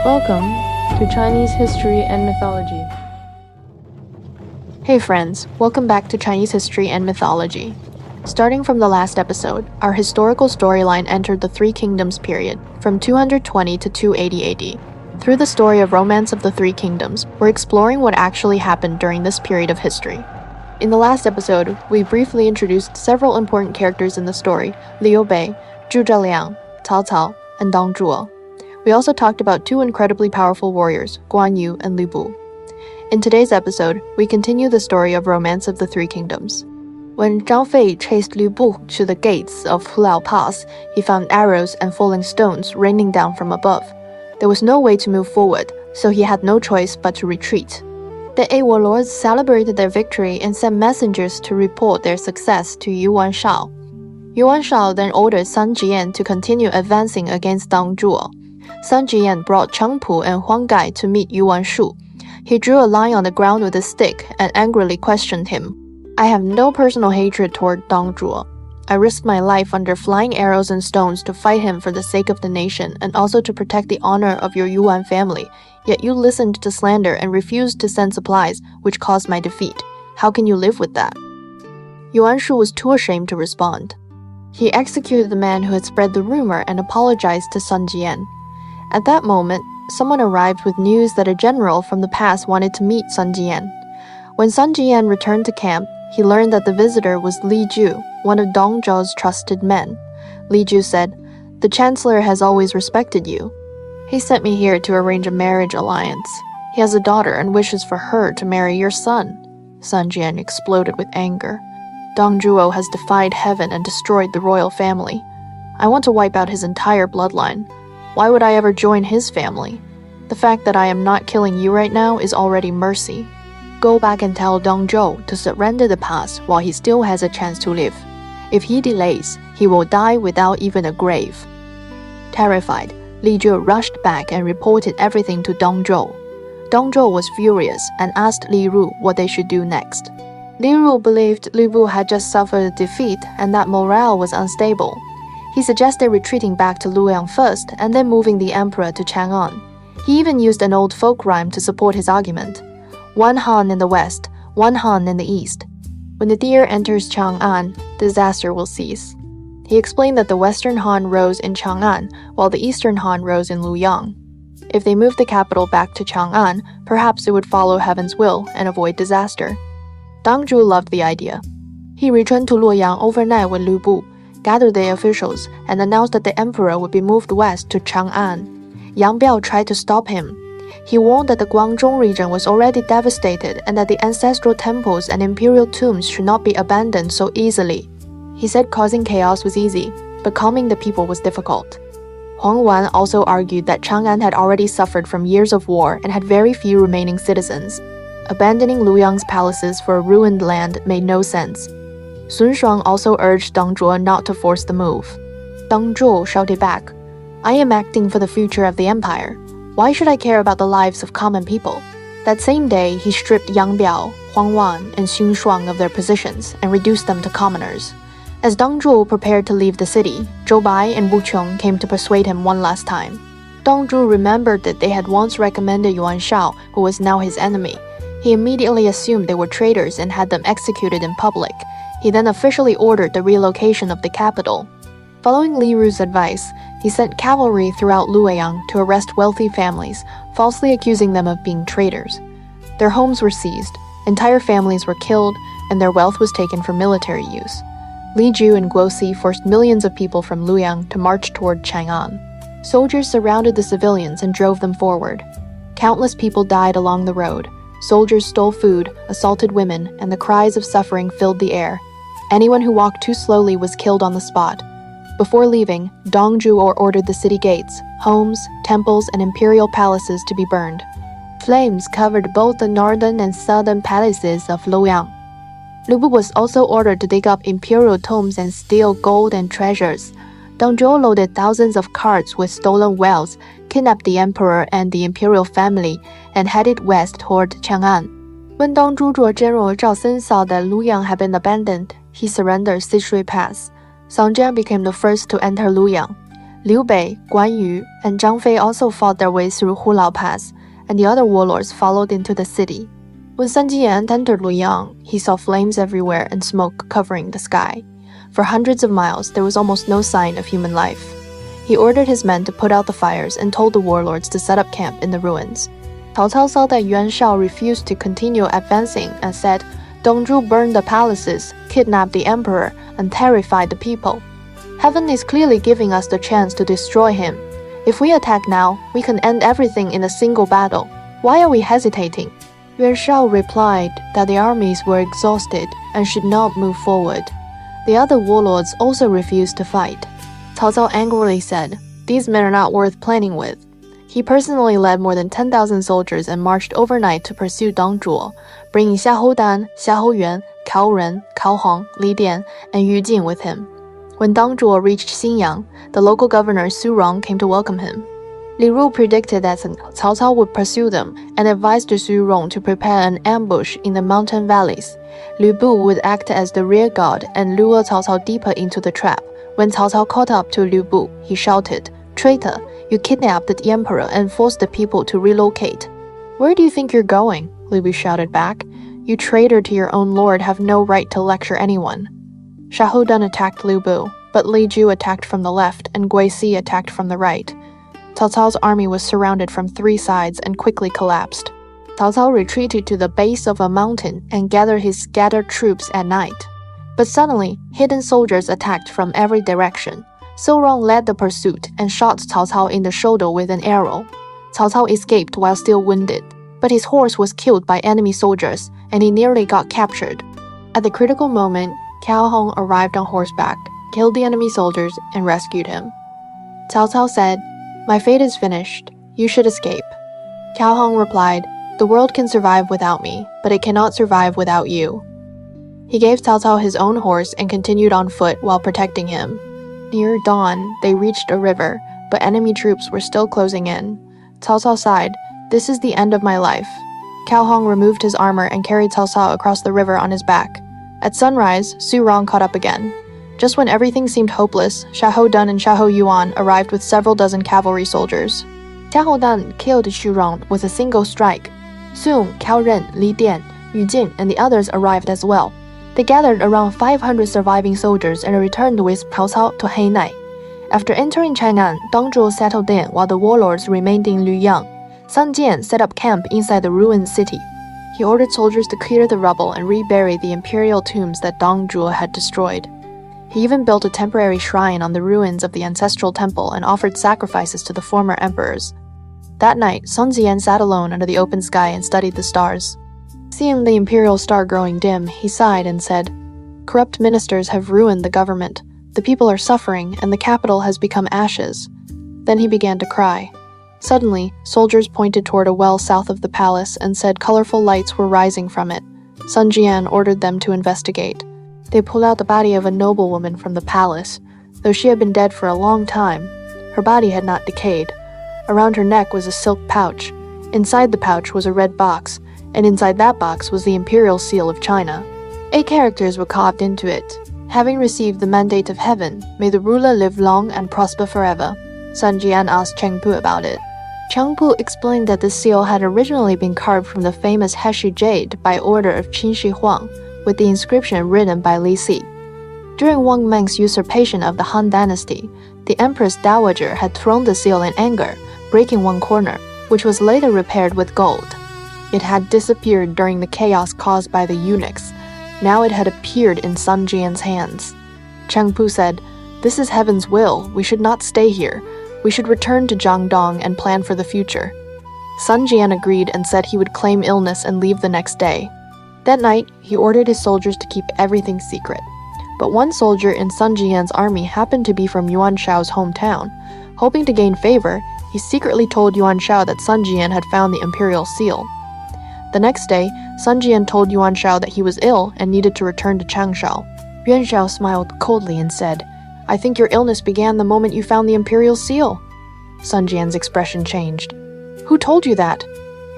Welcome to Chinese History and Mythology. Hey friends, welcome back to Chinese History and Mythology. Starting from the last episode, our historical storyline entered the Three Kingdoms period, from 220 to 280 AD. Through the story of Romance of the Three Kingdoms, we're exploring what actually happened during this period of history. In the last episode, we briefly introduced several important characters in the story: Liu Bei, Zhuge Liang, Cao Cao, and Dong Zhuo. We also talked about two incredibly powerful warriors, Guan and Liu Bei. In today's episode, we continue the story of Romance of the Three Kingdoms. When Zhang Fei chased Liu Bei to the gates of Hulao Pass, he found arrows and falling stones raining down from above. There was no way to move forward, so he had no choice but to retreat. The eight warlords celebrated their victory and sent messengers to report their success to Yuan Shao. Yuan Shao then ordered Sun Jian to continue advancing against Dong Zhuo. Sun Jian brought Cheng Pu and Huang Gai to meet Yuan Shu. He drew a line on the ground with a stick and angrily questioned him. "I have no personal hatred toward Dong Zhuo. I risked my life under flying arrows and stones to fight him for the sake of the nation and also to protect the honor of your Yuan family. Yet you listened to slander and refused to send supplies, which caused my defeat. How can you live with that?" Yuan Shu was too ashamed to respond. He executed the man who had spread the rumor and apologized to Sun Jian. At that moment, someone arrived with news that a general from the past wanted to meet Sun Jian. When Sun Jian returned to camp, he learned that the visitor was Li Ju, one of Dong Zhuo's trusted men. Li Ju said, "The chancellor has always respected you. He sent me here to arrange a marriage alliance. He has a daughter and wishes for her to marry your son." Sun Jian exploded with anger. "Dong Zhuo has defied heaven and destroyed the royal family. I want to wipe out his entire bloodline. Why would I ever join his family? The fact that I am not killing you right now is already mercy. Go back and tell Dong Zhuo to surrender the pass while he still has a chance to live. If he delays, he will die without even a grave." Terrified, Li Zhu rushed back and reported everything to Dong Zhuo. Dong Zhuo was furious and asked Li Ru what they should do next. Li Ru believed Liu Bei had just suffered a defeat and that morale was unstable. He suggested retreating back to Luoyang first and then moving the emperor to Chang'an. He even used an old folk rhyme to support his argument: "One Han in the west, one Han in the east. When the deer enters Chang'an, disaster will cease." He explained that the western Han rose in Chang'an, while the eastern Han rose in Luoyang. If they moved the capital back to Chang'an, perhaps it would follow heaven's will and avoid disaster. Dong Zhuo loved the idea. He returned to Luoyang overnight with Liu Bei, gathered the officials, and announced that the emperor would be moved west to Chang'an. Yang Biao tried to stop him. He warned that the Guangzhong region was already devastated and that the ancestral temples and imperial tombs should not be abandoned so easily. He said causing chaos was easy, but calming the people was difficult. Huang Wan also argued that Chang'an had already suffered from years of war and had very few remaining citizens. Abandoning Luoyang's palaces for a ruined land made no sense. Sun Shuang also urged Dong Zhuo not to force the move. Dong Zhuo shouted back, "I am acting for the future of the empire. Why should I care about the lives of common people?" That same day, he stripped Yang Biao, Huang Wan, and Sun Shuang of their positions and reduced them to commoners. As Dong Zhuo prepared to leave the city, Zhou Bai and Wu Qiong came to persuade him one last time. Dong Zhuo remembered that they had once recommended Yuan Shao, who was now his enemy. He immediately assumed they were traitors and had them executed in public. He then officially ordered the relocation of the capital. Following Li Ru's advice, he sent cavalry throughout Luoyang to arrest wealthy families, falsely accusing them of being traitors. Their homes were seized, entire families were killed, and their wealth was taken for military use. Li Ju and Guo Si forced millions of people from Luoyang to march toward Chang'an. Soldiers surrounded the civilians and drove them forward. Countless people died along the road. Soldiers stole food, assaulted women, and the cries of suffering filled the air. Anyone who walked too slowly was killed on the spot. Before leaving, Dong Zhuo ordered the city gates, homes, temples, and imperial palaces to be burned. Flames covered both the northern and southern palaces of Luoyang. Liu Bei was also ordered to dig up imperial tombs and steal gold and treasures. Dong Zhuo loaded thousands of carts with stolen wealth, kidnapped the emperor and the imperial family, and headed west toward Chang'an. When Dong Zhuo General Zhao Sen saw that Luoyang had been abandoned, he surrendered Sishui Pass. Song Jian became the first to enter Luoyang. Liu Bei, Guan Yu, and Zhang Fei also fought their way through Hulao Pass, and the other warlords followed into the city. When Sun Jian entered Luoyang, he saw flames everywhere and smoke covering the sky. For hundreds of miles, there was almost no sign of human life. He ordered his men to put out the fires and told the warlords to set up camp in the ruins. Cao Cao saw that Yuan Shao refused to continue advancing and said, Dong Zhuo burned the palaces, kidnapped the emperor, and terrified the people. Heaven is clearly giving us the chance to destroy him. If we attack now, we can end everything in a single battle. Why are we hesitating? Yuan Shao replied that the armies were exhausted and should not move forward. The other warlords also refused to fight. Cao Cao angrily said, These men are not worth planning with. He personally led more than 10,000 soldiers and marched overnight to pursue Dong Zhuo, bringing Xiahou Dan, Xiahou Yuan, Cao Ren, Cao Hong, Li Dian, and Yu Jin with him. When Dong Zhuo reached Xinyang, the local governor Su Rong came to welcome him. Li Ru predicted that Cao Cao would pursue them and advised Su Rong to prepare an ambush in the mountain valleys. Liu Bu would act as the rear guard and lure Cao Cao deeper into the trap. When Cao Cao caught up to Liu Bu, he shouted, Traitor, you kidnapped the emperor and forced the people to relocate. Where do you think you're going? Liu Bu shouted back. You traitor to your own lord have no right to lecture anyone. Xiahou Dan attacked Liu Bu, but Li Ju attacked from the left and Gui Si attacked from the right. Cao Cao's army was surrounded from three sides and quickly collapsed. Cao Cao retreated to the base of a mountain and gathered his scattered troops at night. But suddenly, hidden soldiers attacked from every direction. Su Rong led the pursuit and shot Cao Cao in the shoulder with an arrow. Cao Cao escaped while still wounded, but his horse was killed by enemy soldiers and he nearly got captured. At the critical moment, Cao Hong arrived on horseback, killed the enemy soldiers, and rescued him. Cao Cao said, My fate is finished. You should escape. Cao Hong replied, The world can survive without me, but it cannot survive without you. He gave Cao Cao his own horse and continued on foot while protecting him. Near dawn, they reached a river, but enemy troops were still closing in. Cao Cao sighed, This is the end of my life. Cao Hong removed his armor and carried Cao Cao across the river on his back. At sunrise, Su Rong caught up again. Just when everything seemed hopeless, Xiahou Dan and Xiahou Yuan arrived with several dozen cavalry soldiers. Xiahou Dan killed Su Rong with a single strike. Soon, Cao Ren, Li Dian, Yu Jin, and the others arrived as well. They gathered around 500 surviving soldiers and returned with Cao Cao to Heinai. After entering Chang'an, Dong Zhuo settled in while the warlords remained in Luoyang. Sun Jian set up camp inside the ruined city. He ordered soldiers to clear the rubble and rebury the imperial tombs that Dong Zhuo had destroyed. He even built a temporary shrine on the ruins of the ancestral temple and offered sacrifices to the former emperors. That night, Sun Jian sat alone under the open sky and studied the stars. Seeing the imperial star growing dim, he sighed and said, Corrupt ministers have ruined the government. The people are suffering, and the capital has become ashes. Then he began to cry. Suddenly, soldiers pointed toward a well south of the palace and said colorful lights were rising from it. Sun Jian ordered them to investigate. They pulled out the body of a noblewoman from the palace. Though she had been dead for a long time, her body had not decayed. Around her neck was a silk pouch. Inside the pouch was a red box, and inside that box was the imperial seal of China. 8 characters were carved into it. Having received the mandate of heaven, may the ruler live long and prosper forever. Sun Jian asked Chengpu about it. Chengpu explained that the seal had originally been carved from the famous Heshi jade by order of Qin Shi Huang, with the inscription written by Li Si. During Wang Meng's usurpation of the Han dynasty, the Empress Dowager had thrown the seal in anger, breaking one corner, which was later repaired with gold. It had disappeared during the chaos caused by the eunuchs. Now it had appeared in Sun Jian's hands. Chengpu said, This is heaven's will. We should not stay here. We should return to Jiangdong and plan for the future. Sun Jian agreed and said he would claim illness and leave the next day. That night, he ordered his soldiers to keep everything secret. But one soldier in Sun Jian's army happened to be from Yuan Shao's hometown. Hoping to gain favor, he secretly told Yuan Shao that Sun Jian had found the imperial seal. The next day, Sun Jian told Yuan Shao that he was ill and needed to return to Changshao. Yuan Shao smiled coldly and said, I think your illness began the moment you found the imperial seal. Sun Jian's expression changed. Who told you that?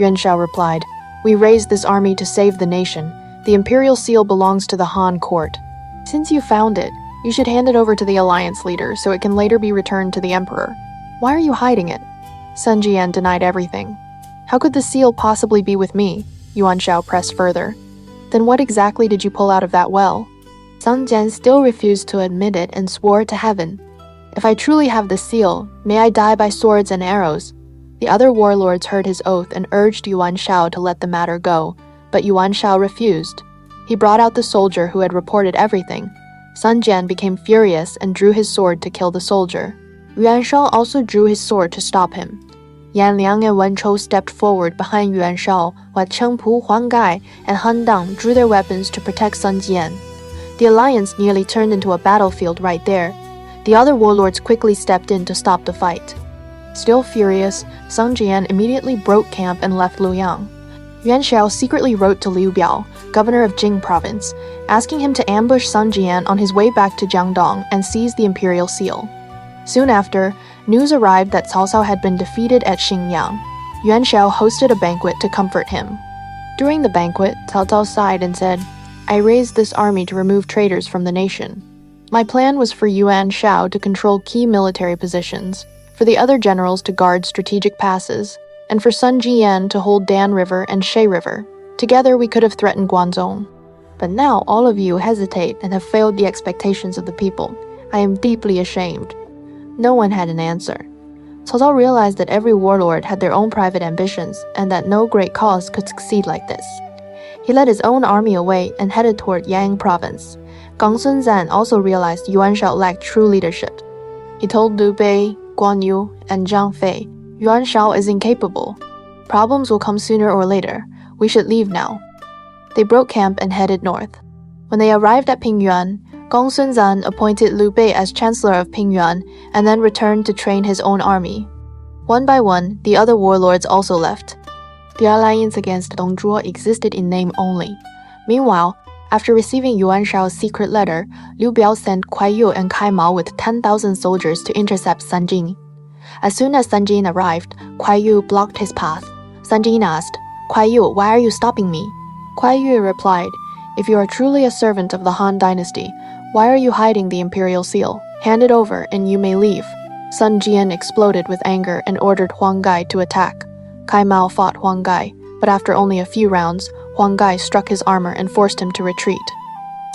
Yuan Shao replied, We raised this army to save the nation. The imperial seal belongs to the Han court. Since you found it, You should hand it over to the alliance leader so it can later be returned to the emperor. Why are you hiding it? Sun Jian denied everything. How could the seal possibly be with me? Yuan Shao pressed further. Then what exactly did you pull out of that well? Sun Jian still refused to admit it and swore to heaven. If I truly have the seal, may I die by swords and arrows. The other warlords heard his oath and urged Yuan Shao to let the matter go, but Yuan Shao refused. He brought out the soldier who had reported everything. Sun Jian became furious and drew his sword to kill the soldier. Yuan Shao also drew his sword to stop him. Yan Liang and Wen Chou stepped forward behind Yuan Shao, while Cheng Pu, Huang Gai, and Han Dang drew their weapons to protect Sun Jian. The alliance nearly turned into a battlefield right there. The other warlords quickly stepped in to stop the fight. Still furious, Sun Jian immediately broke camp and left Luoyang. Yuan Shao secretly wrote to Liu Bei, governor of Jing province, asking him to ambush Sun Jian on his way back to Jiangdong and seize the imperial seal. Soon after, news arrived that Cao Cao had been defeated at Xingyang. Yuan Shao hosted a banquet to comfort him. During the banquet, Cao Cao sighed and said, I raised this army to remove traitors from the nation. My plan was for Yuan Shao to control key military positions, for the other generals to guard strategic passes, and for Sun Jian to hold Dan River and Shay River. Together we could have threatened Guanzhong. But now all of you hesitate and have failed the expectations of the people. I am deeply ashamed. No one had an answer. Cao Cao realized that every warlord had their own private ambitions and that no great cause could succeed like this. He led his own army away and headed toward Yang province. Gongsun Zan also realized Yuan Shao lacked true leadership. He told Liu Bei, Guan Yu, and Zhang Fei, Yuan Shao is incapable. Problems will come sooner or later. We should leave now. They broke camp and headed north. When they arrived at Pingyuan, Gongsun Zan appointed Liu Bei as chancellor of Pingyuan and then returned to train his own army. One by one, the other warlords also left. The alliance against Dong Zhuo existed in name only. Meanwhile, after receiving Yuan Shao's secret letter, Liu Bei sent Kuai Yu and Kai Mao with 10,000 soldiers to intercept Sun Jin. As soon as Sun Jin arrived, Kuai Yu blocked his path. Sun Jin asked, Kuai Yu, why are you stopping me? Kuai Yu replied, if you are truly a servant of the Han dynasty, why are you hiding the imperial seal? Hand it over and you may leave. Sun Jian exploded with anger and ordered Huang Gai to attack. Kai Mao fought Huang Gai, but after only a few rounds, Huang Gai struck his armor and forced him to retreat.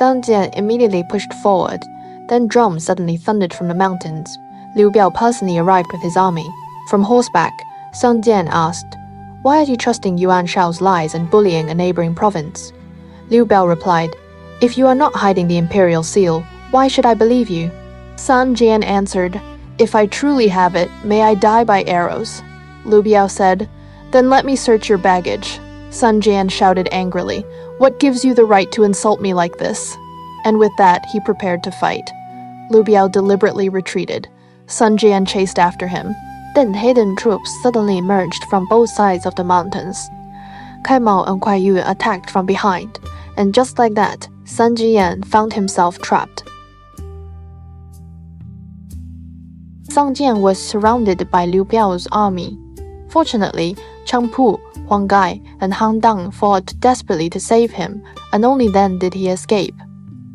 Zhang Jian immediately pushed forward. Then drums suddenly thundered from the mountains. Liu Bei personally arrived with his army. From horseback, Zhang Jian asked, why are you trusting Yuan Shao's lies and bullying a neighboring province? Liu Bei replied, if you are not hiding the imperial seal, why should I believe you? Sun Jian answered, if I truly have it, may I die by arrows. Liu Bei said, then let me search your baggage. Sun Jian shouted angrily, what gives you the right to insult me like this? And with that, he prepared to fight. Liu Bei deliberately retreated. Sun Jian chased after him. Then hidden troops suddenly emerged from both sides of the mountains. Kai Mao and Kuai Yu attacked from behind, and just like that, Sun Jian found himself trapped. Zhang Jian was surrounded by Liu Bei's army. Fortunately, Cheng Pu, Huang Gai, and Han Dang fought desperately to save him, and only then did he escape.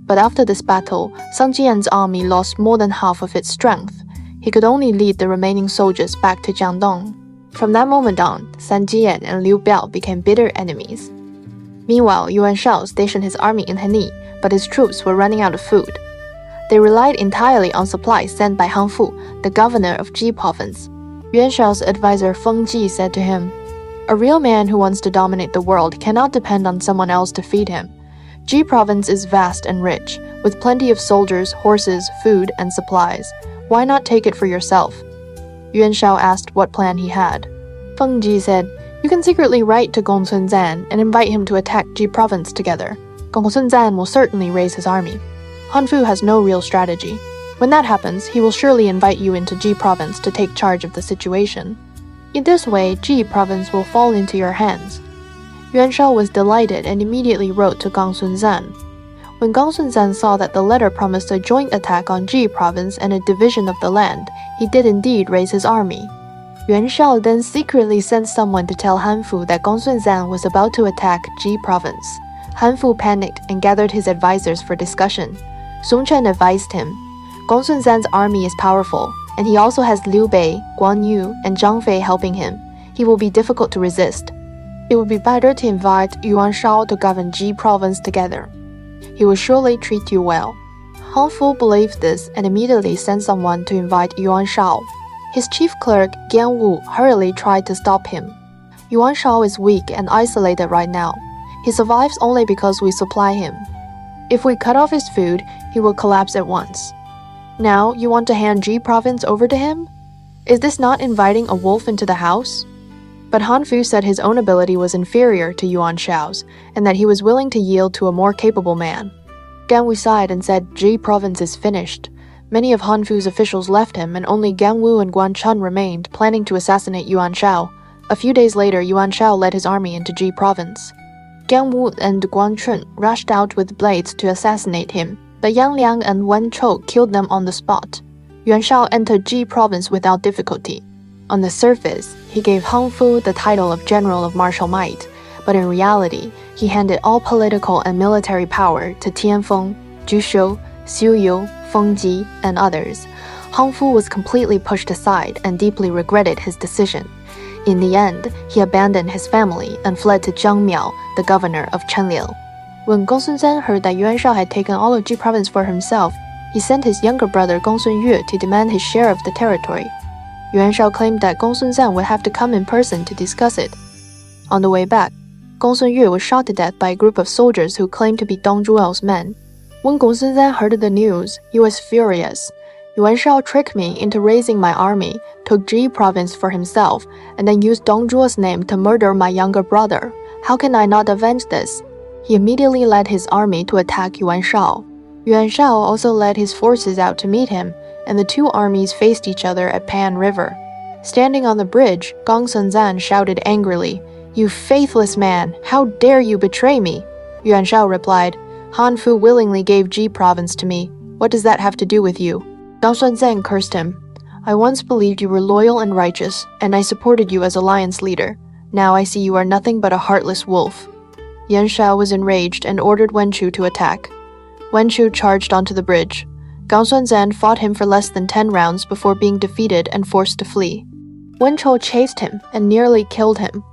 But after this battle, Zhang Jian's army lost more than half of its strength. He could only lead the remaining soldiers back to Jiangdong. From that moment on, Zhang Jian and Liu Bei became bitter enemies. Meanwhile, Yuan Shao stationed his army in Heni, but his troops were running out of food. They relied entirely on supplies sent by Han Fu, the governor of Ji province. Yuan Shao's advisor Feng Ji said to him, a real man who wants to dominate the world cannot depend on someone else to feed him. Ji province is vast and rich, with plenty of soldiers, horses, food, and supplies. Why not take it for yourself? Yuan Shao asked what plan he had. Feng Ji said, you can secretly write to Gongsun Zan and invite him to attack Ji province together. Gongsun Zan will certainly raise his army. Han Fu has no real strategy. When that happens, he will surely invite you into Ji province to take charge of the situation. In this way, Ji province will fall into your hands. Yuan Shao was delighted and immediately wrote to Gongsun Zan. When Gongsun Zan saw that the letter promised a joint attack on Ji province and a division of the land, he did indeed raise his army. Yuan Shao then secretly sent someone to tell Han Fu that Gongsun Zan was about to attack Ji province. Han Fu panicked and gathered his advisors for discussion. Sun Quan advised him, Gongsun Zan's army is powerful, and he also has Liu Bei, Guan Yu, and Zhang Fei helping him. He will be difficult to resist. It would be better to invite Yuan Shao to govern Ji province together. He will surely treat you well. Han Fu believed this and immediately sent someone to invite Yuan Shao. His chief clerk, Gan Wu, hurriedly tried to stop him. Yuan Shao is weak and isolated right now. He survives only because we supply him. If we cut off his food, he will collapse at once. Now, you want to hand Ji province over to him? Is this not inviting a wolf into the house? But Han Fu said his own ability was inferior to Yuan Shao's, and that he was willing to yield to a more capable man. Gan Wu sighed and said Ji province is finished. Many of Han Fu's officials left him, and only Gan Wu and Guan Chun remained, planning to assassinate Yuan Shao. A few days later, Yuan Shao led his army into Ji province. Gan Wu and Guan Chun rushed out with blades to assassinate him, but Yang Liang and Wen Chou killed them on the spot. Yuan Shao entered Ji province without difficulty. On the surface, he gave Han Fu the title of General of Martial Might, but in reality, he handed all political and military power to Tianfeng, Zhu Xiu, Xu Yu, Feng Ji, and others. Han Fu was completely pushed aside and deeply regretted his decision. In the end, he abandoned his family and fled to Zhang Miao, the governor of Chenliu. When Gongsun Zan heard that Yuan Shao had taken all of Ji province for himself, he sent his younger brother Gongsun Yue to demand his share of the territory. Yuan Shao claimed that Gongsun Zan would have to come in person to discuss it. On the way back, Gongsun Yue was shot to death by a group of soldiers who claimed to be Dong Zhuo's men. When Gongsun Zan heard the news, he was furious. Yuan Shao tricked me into raising my army, took Ji province for himself, and then used Dong Zhuo's name to murder my younger brother. How can I not avenge this? He immediately led his army to attack Yuan Shao. Yuan Shao also led his forces out to meet him, and the two armies faced each other at Pan River. Standing on the bridge, Gongsun Zan shouted angrily, "You faithless man, how dare you betray me?" Yuan Shao replied, "Han Fu willingly gave Ji province to me. What does that have to do with you?" Gongsun Zan cursed him. "I once believed you were loyal and righteous, and I supported you as alliance leader. Now I see you are nothing but a heartless wolf." Yuan Shao was enraged and ordered Wen Chu to attack. Wen Chu charged onto the bridge. Gongsun Zan fought him for less than 10 rounds before being defeated and forced to flee. Wen Chou chased him and nearly killed him.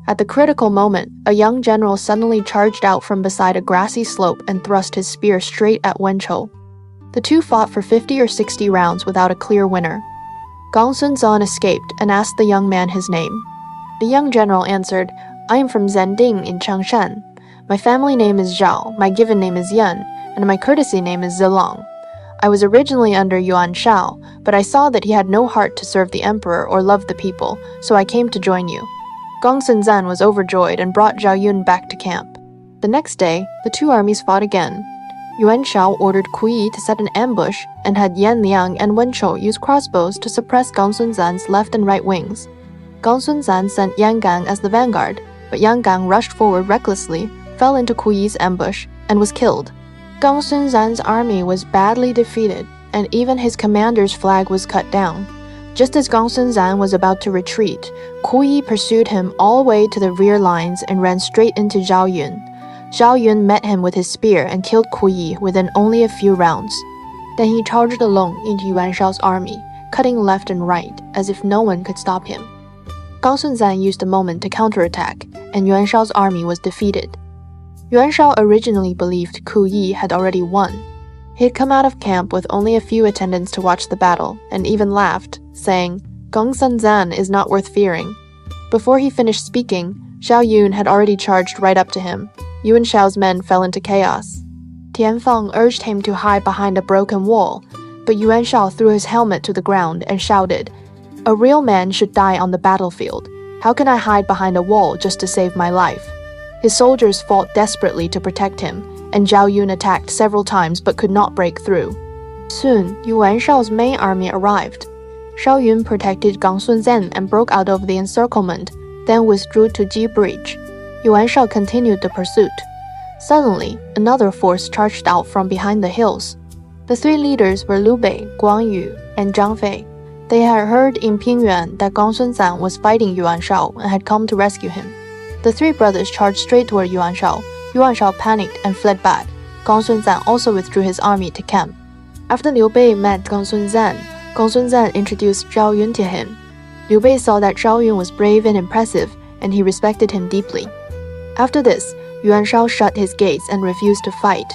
At the critical moment, a young general suddenly charged out from beside a grassy slope and thrust his spear straight at Wen Chou. The two fought for 50 or 60 rounds without a clear winner. Gongsun Zan escaped and asked the young man his name. The young general answered, "I am from Zanding in Changshan. My family name is Zhao, my given name is Yan, and my courtesy name is Zilong. I was originally under Yuan Shao, but I saw that he had no heart to serve the emperor or love the people, so I came to join you." Gongsun Zan was overjoyed and brought Zhao Yun back to camp. The next day, the two armies fought again. Yuan Shao ordered Ku Yi to set an ambush and had Yan Liang and Wen Chou use crossbows to suppress Gongsun Zan's left and right wings. Gongsun Zan sent Yang Gang as the vanguard, but Yang Gang rushed forward recklessly, fell into Ku Yi's ambush, and was killed. Gongsun Zan's army was badly defeated, and even his commander's flag was cut down. Just as Gongsun Zan was about to retreat, Ku Yi pursued him all the way to the rear lines and ran straight into Zhao Yun. Zhao Yun met him with his spear and killed Ku Yi within only a few rounds. Then he charged alone into Yuan Shao's army, cutting left and right, as if no one could stop him. Gongsun Zan used the moment to counterattack, and Yuan Shao's army was defeated. Yuan Shao originally believed Ku Yi had already won. He had come out of camp with only a few attendants to watch the battle, and even laughed, saying, "Gongsun Zan is not worth fearing." Before he finished speaking, Zhao Yun had already charged right up to him. Yuan Shao's men fell into chaos. Tian Feng urged him to hide behind a broken wall, but Yuan Shao threw his helmet to the ground and shouted, "A real man should die on the battlefield. How can I hide behind a wall just to save my life?" His soldiers fought desperately to protect him, and Zhao Yun attacked several times but could not break through. Soon, Yuan Shao's main army arrived. Zhao Yun protected Gongsun Zan and broke out of the encirclement, then withdrew to Ji Bridge. Yuan Shao continued the pursuit. Suddenly, another force charged out from behind the hills. The three leaders were Liu Bei, Guan Yu, and Zhang Fei. They had heard in Pingyuan that Gongsun Zan was fighting Yuan Shao and had come to rescue him. The three brothers charged straight toward Yuan Shao. Yuan Shao panicked and fled back. Gongsun Zan also withdrew his army to camp. After Liu Bei met Gongsun Zan introduced Zhao Yun to him. Liu Bei saw that Zhao Yun was brave and impressive, and he respected him deeply. After this, Yuan Shao shut his gates and refused to fight.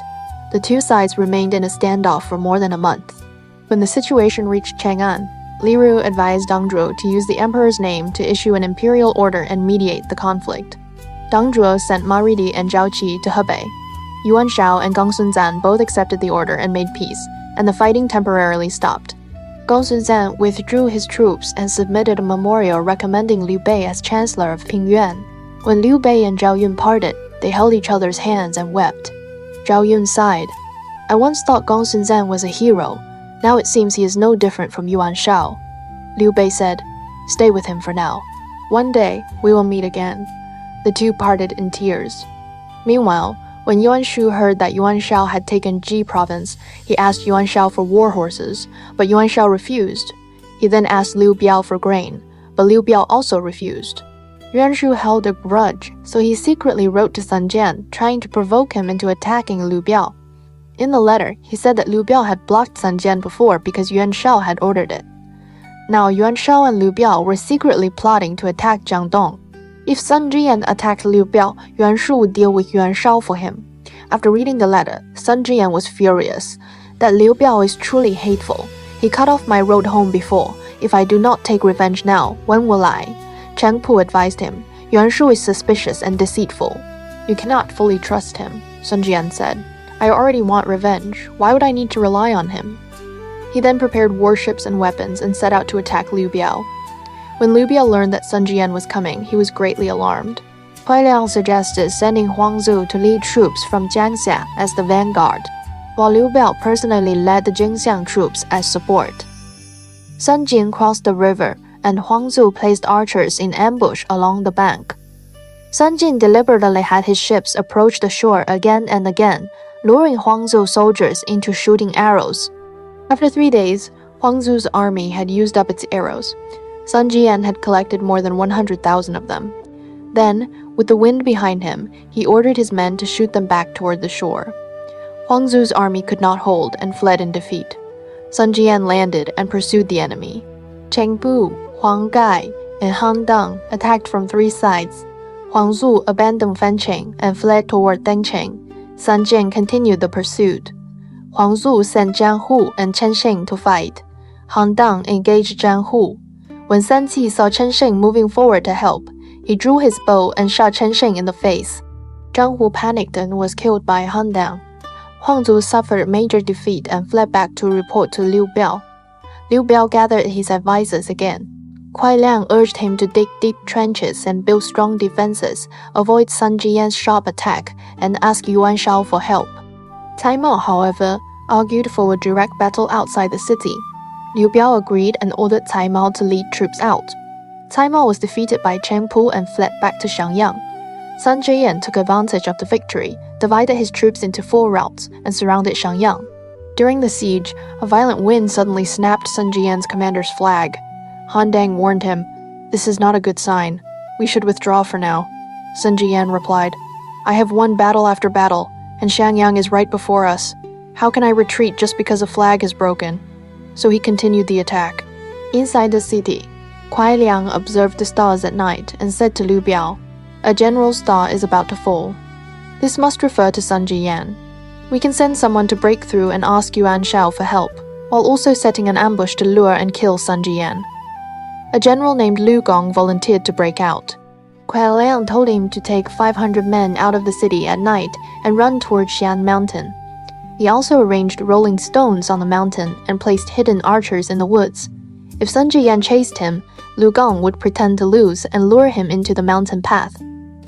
The two sides remained in a standoff for more than a month. When the situation reached Chang'an, Liu advised Dong Zhuo to use the emperor's name to issue an imperial order and mediate the conflict. Dong Zhuo sent Ma Ridi and Zhao Qi to Hebei. Yuan Shao and Gongsun Zan both accepted the order and made peace, and the fighting temporarily stopped. Gongsun Zan withdrew his troops and submitted a memorial recommending Liu Bei as chancellor of Pingyuan. When Liu Bei and Zhao Yun parted, they held each other's hands and wept. Zhao Yun sighed. "I once thought Gongsun Zan was a hero. Now it seems he is no different from Yuan Shao." Liu Bei said, "Stay with him for now. One day, we will meet again." The two parted in tears. Meanwhile, when Yuan Shu heard that Yuan Shao had taken Ji province, he asked Yuan Shao for war horses, but Yuan Shao refused. He then asked Liu Biao for grain, but Liu Biao also refused. Yuan Shu held a grudge, so he secretly wrote to Sun Jian, trying to provoke him into attacking Liu Biao. In the letter, he said that Liu Biao had blocked Sun Jian before because Yuan Shao had ordered it. Now, Yuan Shao and Liu Biao were secretly plotting to attack Jiangdong. If Sun Jian attacked Liu Biao, Yuan Shu would deal with Yuan Shao for him. After reading the letter, Sun Jian was furious. That Liu Biao is truly hateful. He cut off my road home before. If I do not take revenge now, when will I? Cheng Pu advised him. Yuan Shu is suspicious and deceitful. You cannot fully trust him, Sun Jian said. I already want revenge. Why would I need to rely on him? He then prepared warships and weapons and set out to attack Liu Biao. When Liu Biao learned that Sun Jian was coming, he was greatly alarmed. Kuai Liang suggested sending Huang Zu to lead troops from Jiangxia as the vanguard, while Liu Biao personally led the Jingxiang troops as support. Sun Jin crossed the river, and Huang Zu placed archers in ambush along the bank. Sun Jin deliberately had his ships approach the shore again and again, luring Huang Zu's soldiers into shooting arrows. After 3 days, Huang Zu's army had used up its arrows. Sun Jian had collected more than 100,000 of them. Then, with the wind behind him, he ordered his men to shoot them back toward the shore. Huang Zu's army could not hold and fled in defeat. Sun Jian landed and pursued the enemy. Cheng Bu, Huang Gai, and Han Dang attacked from 3 sides. Huang Zu abandoned Fancheng and fled toward Dengcheng. Sun Jian continued the pursuit. Huang Zu sent Zhang Hu and Chen Sheng to fight. Han Dang engaged Zhang Hu. When San Qi saw Chen Sheng moving forward to help, he drew his bow and shot Chen Sheng in the face. Zhang Hu panicked and was killed by Han Dang. Huang Zu suffered major defeat and fled back to report to Liu Biao. Liu Biao gathered his advisors again. Kuai Liang urged him to dig deep trenches and build strong defenses, avoid Sun Jian's sharp attack, and ask Yuan Shao for help. Cai Mao, however, argued for a direct battle outside the city. Liu Biao agreed and ordered Cai Mao to lead troops out. Cai Mao was defeated by Cheng Pu and fled back to Xiangyang. Sun Jian took advantage of the victory, divided his troops into 4 routes, and surrounded Xiangyang. During the siege, a violent wind suddenly snapped Sun Jian's commander's flag. Han Dang warned him, "This is not a good sign. We should withdraw for now." Sun Jian replied, "I have won battle after battle, and Xiangyang is right before us. How can I retreat just because a flag is broken?" So he continued the attack. Inside the city, Kuai Liang observed the stars at night and said to Liu Biao, "A general's star is about to fall." This must refer to Sun Jian. We can send someone to break through and ask Yuan Shao for help, while also setting an ambush to lure and kill Sun Jian. A general named Lu Gong volunteered to break out. Kuai Liang told him to take 500 men out of the city at night and run toward Xian Mountain. He also arranged rolling stones on the mountain and placed hidden archers in the woods. If Sun Jian chased him, Lu Gong would pretend to lose and lure him into the mountain path.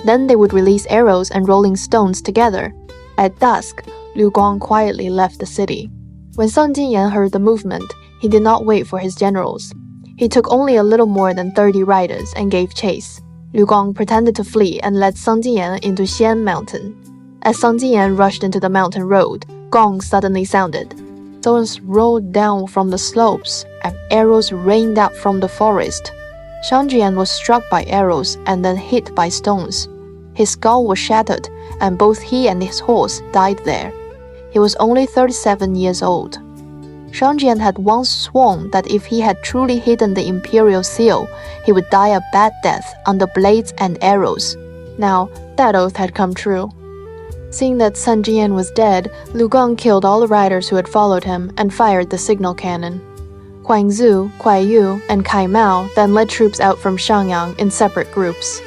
Then they would release arrows and rolling stones together. At dusk, Lu Gong quietly left the city. When Sun Jian heard the movement, he did not wait for his generals. He took only a little more than 30 riders and gave chase. Lu Gong pretended to flee and led Sun Jian into Xian Mountain. As Sun Jian rushed into the mountain road, gongs suddenly sounded. Stones rolled down from the slopes, and arrows rained out from the forest. Sun Jian was struck by arrows and then hit by stones. His skull was shattered, and both he and his horse died there. He was only 37 years old. Shang Jian had once sworn that if he had truly hidden the imperial seal, he would die a bad death under blades and arrows. Now, that oath had come true. Seeing that Sun Jian was dead, Lu Gong killed all the riders who had followed him and fired the signal cannon. Huang Zu, Kuai Yu, and Kai Mao then led troops out from Xiangyang in separate groups.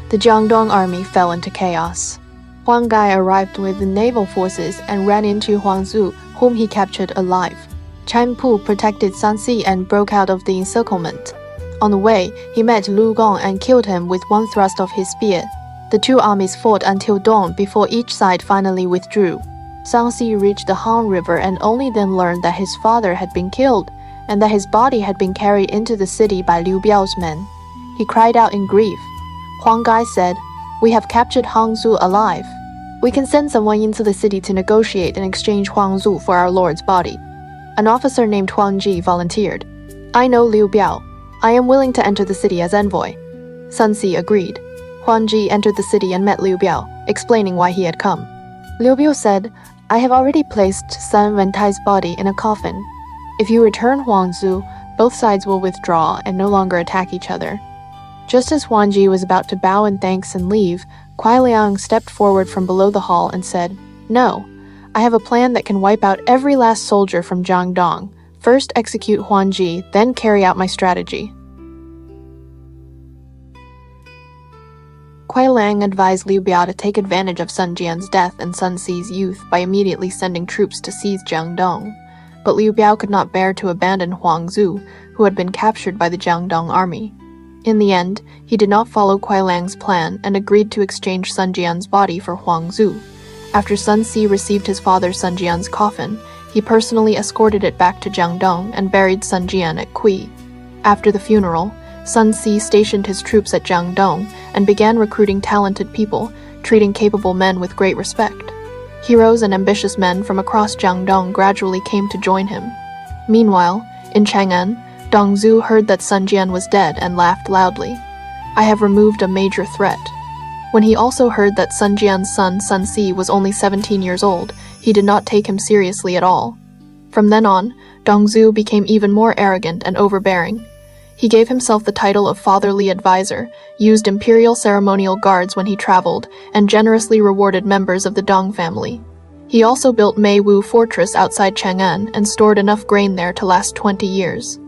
The Jiangdong army fell into chaos. Huang Gai arrived with the naval forces and ran into Huang Zu, whom he captured alive. Chan Pu protected Sanxi and broke out of the encirclement. On the way, he met Lu Gong and killed him with one thrust of his spear. The two armies fought until dawn before each side finally withdrew. Sanxi reached the Han River and only then learned that his father had been killed, and that his body had been carried into the city by Liu Bei's men. He cried out in grief. Huang Gai said, "We have captured Huang Zu alive. We can send someone into the city to negotiate and exchange Huang Zu for our lord's body." An officer named Huang Ji volunteered. "I know Liu Bei. I am willing to enter the city as envoy." Sanxi agreed. Huang Ji entered the city and met Liu Bei, explaining why he had come. Liu Bei said, "I have already placed Sun Wentai's body in a coffin. If you return Huang Zu, both sides will withdraw and no longer attack each other." Just as Huang Ji was about to bow in thanks and leave, Kuai Liang stepped forward from below the hall and said, "No, I have a plan that can wipe out every last soldier from Jiangdong. First execute Huang Ji, then carry out my strategy." Kuai Liang advised Liu Bei to take advantage of Sun Jian's death and Sun Si's youth by immediately sending troops to seize Jiangdong. But Liu Bei could not bear to abandon Huang Zu, who had been captured by the Jiangdong army. In the end, he did not follow Kuai Liang's plan and agreed to exchange Sun Jian's body for Huang Zu. After Sun Si received his father Sun Jian's coffin, he personally escorted it back to Jiangdong and buried Sun Jian at Kui. After the funeral, Sun Si stationed his troops at Jiangdong and began recruiting talented people, treating capable men with great respect. Heroes and ambitious men from across Jiangdong gradually came to join him. Meanwhile, in Chang'an, Dong Zhuo heard that Sun Jian was dead and laughed loudly. "I have removed a major threat." When he also heard that Sun Jian's son Sun Si was only 17 years old, he did not take him seriously at all. From then on, Dong Zhuo became even more arrogant and overbearing. He gave himself the title of fatherly advisor, used imperial ceremonial guards when he traveled, and generously rewarded members of the Dong family. He also built Meiwu Fortress outside Chang'an and stored enough grain there to last 20 years.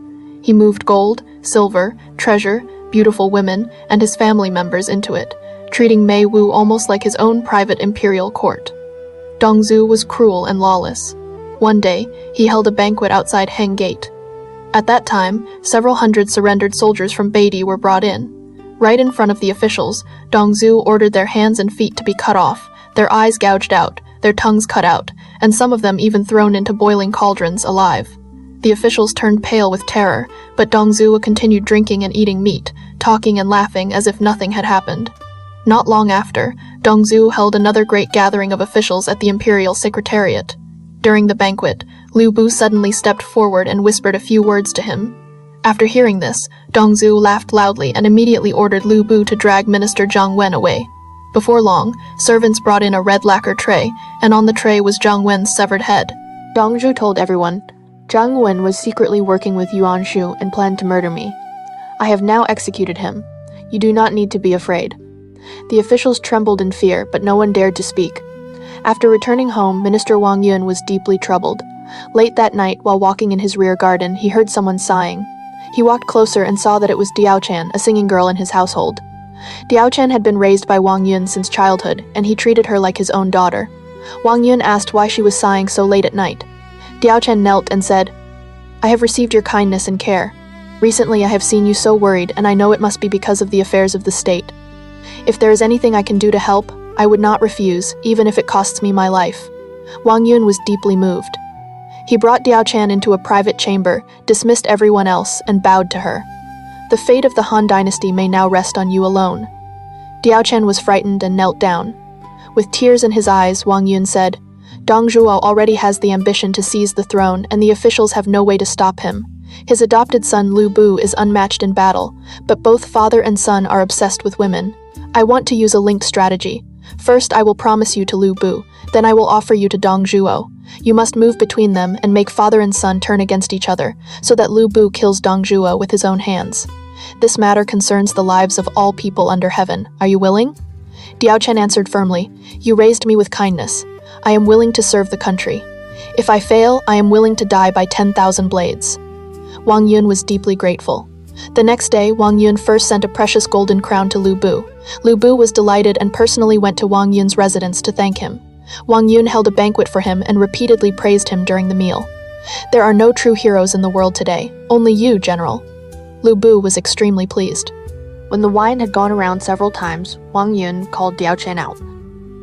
He moved gold, silver, treasure, beautiful women, and his family members into it, treating Meiwu almost like his own private imperial court. Dong Zhuo was cruel and lawless. One day, he held a banquet outside Heng Gate. At that time, several hundred surrendered soldiers from Beidi were brought in. Right in front of the officials, Dong Zhuo ordered their hands and feet to be cut off, their eyes gouged out, their tongues cut out, and some of them even thrown into boiling cauldrons alive. The officials turned pale with terror, but Dong Zhuo continued drinking and eating meat, talking and laughing as if nothing had happened. Not long after, Dong Zhuo held another great gathering of officials at the imperial secretariat. During the banquet, Liu Bei suddenly stepped forward and whispered a few words to him. After hearing this, Dong Zhuo laughed loudly and immediately ordered Liu Bei to drag Minister Zhang Wen away. Before long, servants brought in a red lacquer tray, and on the tray was Zhang Wen's severed head. Dong Zhuo told everyone, "Zhang Wen was secretly working with Yuan Shu and planned to murder me. I have now executed him. You do not need to be afraid." The officials trembled in fear, but no one dared to speak. After returning home, Minister Wang Yun was deeply troubled. Late that night, while walking in his rear garden, he heard someone sighing. He walked closer and saw that it was Diao Chan, a singing girl in his household. Diao Chan had been raised by Wang Yun since childhood, and he treated her like his own daughter. Wang Yun asked why she was sighing so late at night. Diao Chan knelt and said, "I have received your kindness and care. Recently I have seen you so worried, and I know it must be because of the affairs of the state. If there is anything I can do to help, I would not refuse, even if it costs me my life." Wang Yun was deeply moved. He brought Diao Chan into a private chamber, dismissed everyone else, and bowed to her. "The fate of the Han dynasty may now rest on you alone." Diao Chan was frightened and knelt down. With tears in his eyes, Wang Yun said, "Dong Zhuo already has the ambition to seize the throne, and the officials have no way to stop him. His adopted son Liu Bei is unmatched in battle, but both father and son are obsessed with women. I want to use a linked strategy. First, I will promise you to Liu Bei, then I will offer you to Dong Zhuo. You must move between them and make father and son turn against each other, so that Liu Bei kills Dong Zhuo with his own hands. This matter concerns the lives of all people under heaven. Are you willing? Diao Chen answered firmly, You raised me with kindness. I am willing to serve the country. If I fail, I am willing to die by 10,000 blades. Wang Yun was deeply grateful. The next day, Wang Yun first sent a precious golden crown to Liu Bei. Liu Bei was delighted and personally went to Wang Yun's residence to thank him. Wang Yun held a banquet for him and repeatedly praised him during the meal. There are no true heroes in the world today, only you, General. Liu Bei was extremely pleased. When the wine had gone around several times, Wang Yun called Diao Chen out.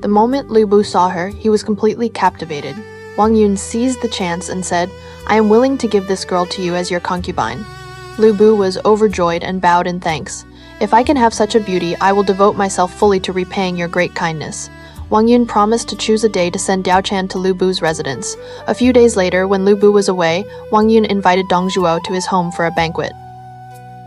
The moment Liu Bei saw her, he was completely captivated. Wang Yun seized the chance and said, I am willing to give this girl to you as your concubine. Liu Bei was overjoyed and bowed in thanks. If I can have such a beauty, I will devote myself fully to repaying your great kindness. Wang Yun promised to choose a day to send Diao Chen to Liu Bei's residence. A few days later, when Liu Bei was away, Wang Yun invited Dong Zhuo to his home for a banquet.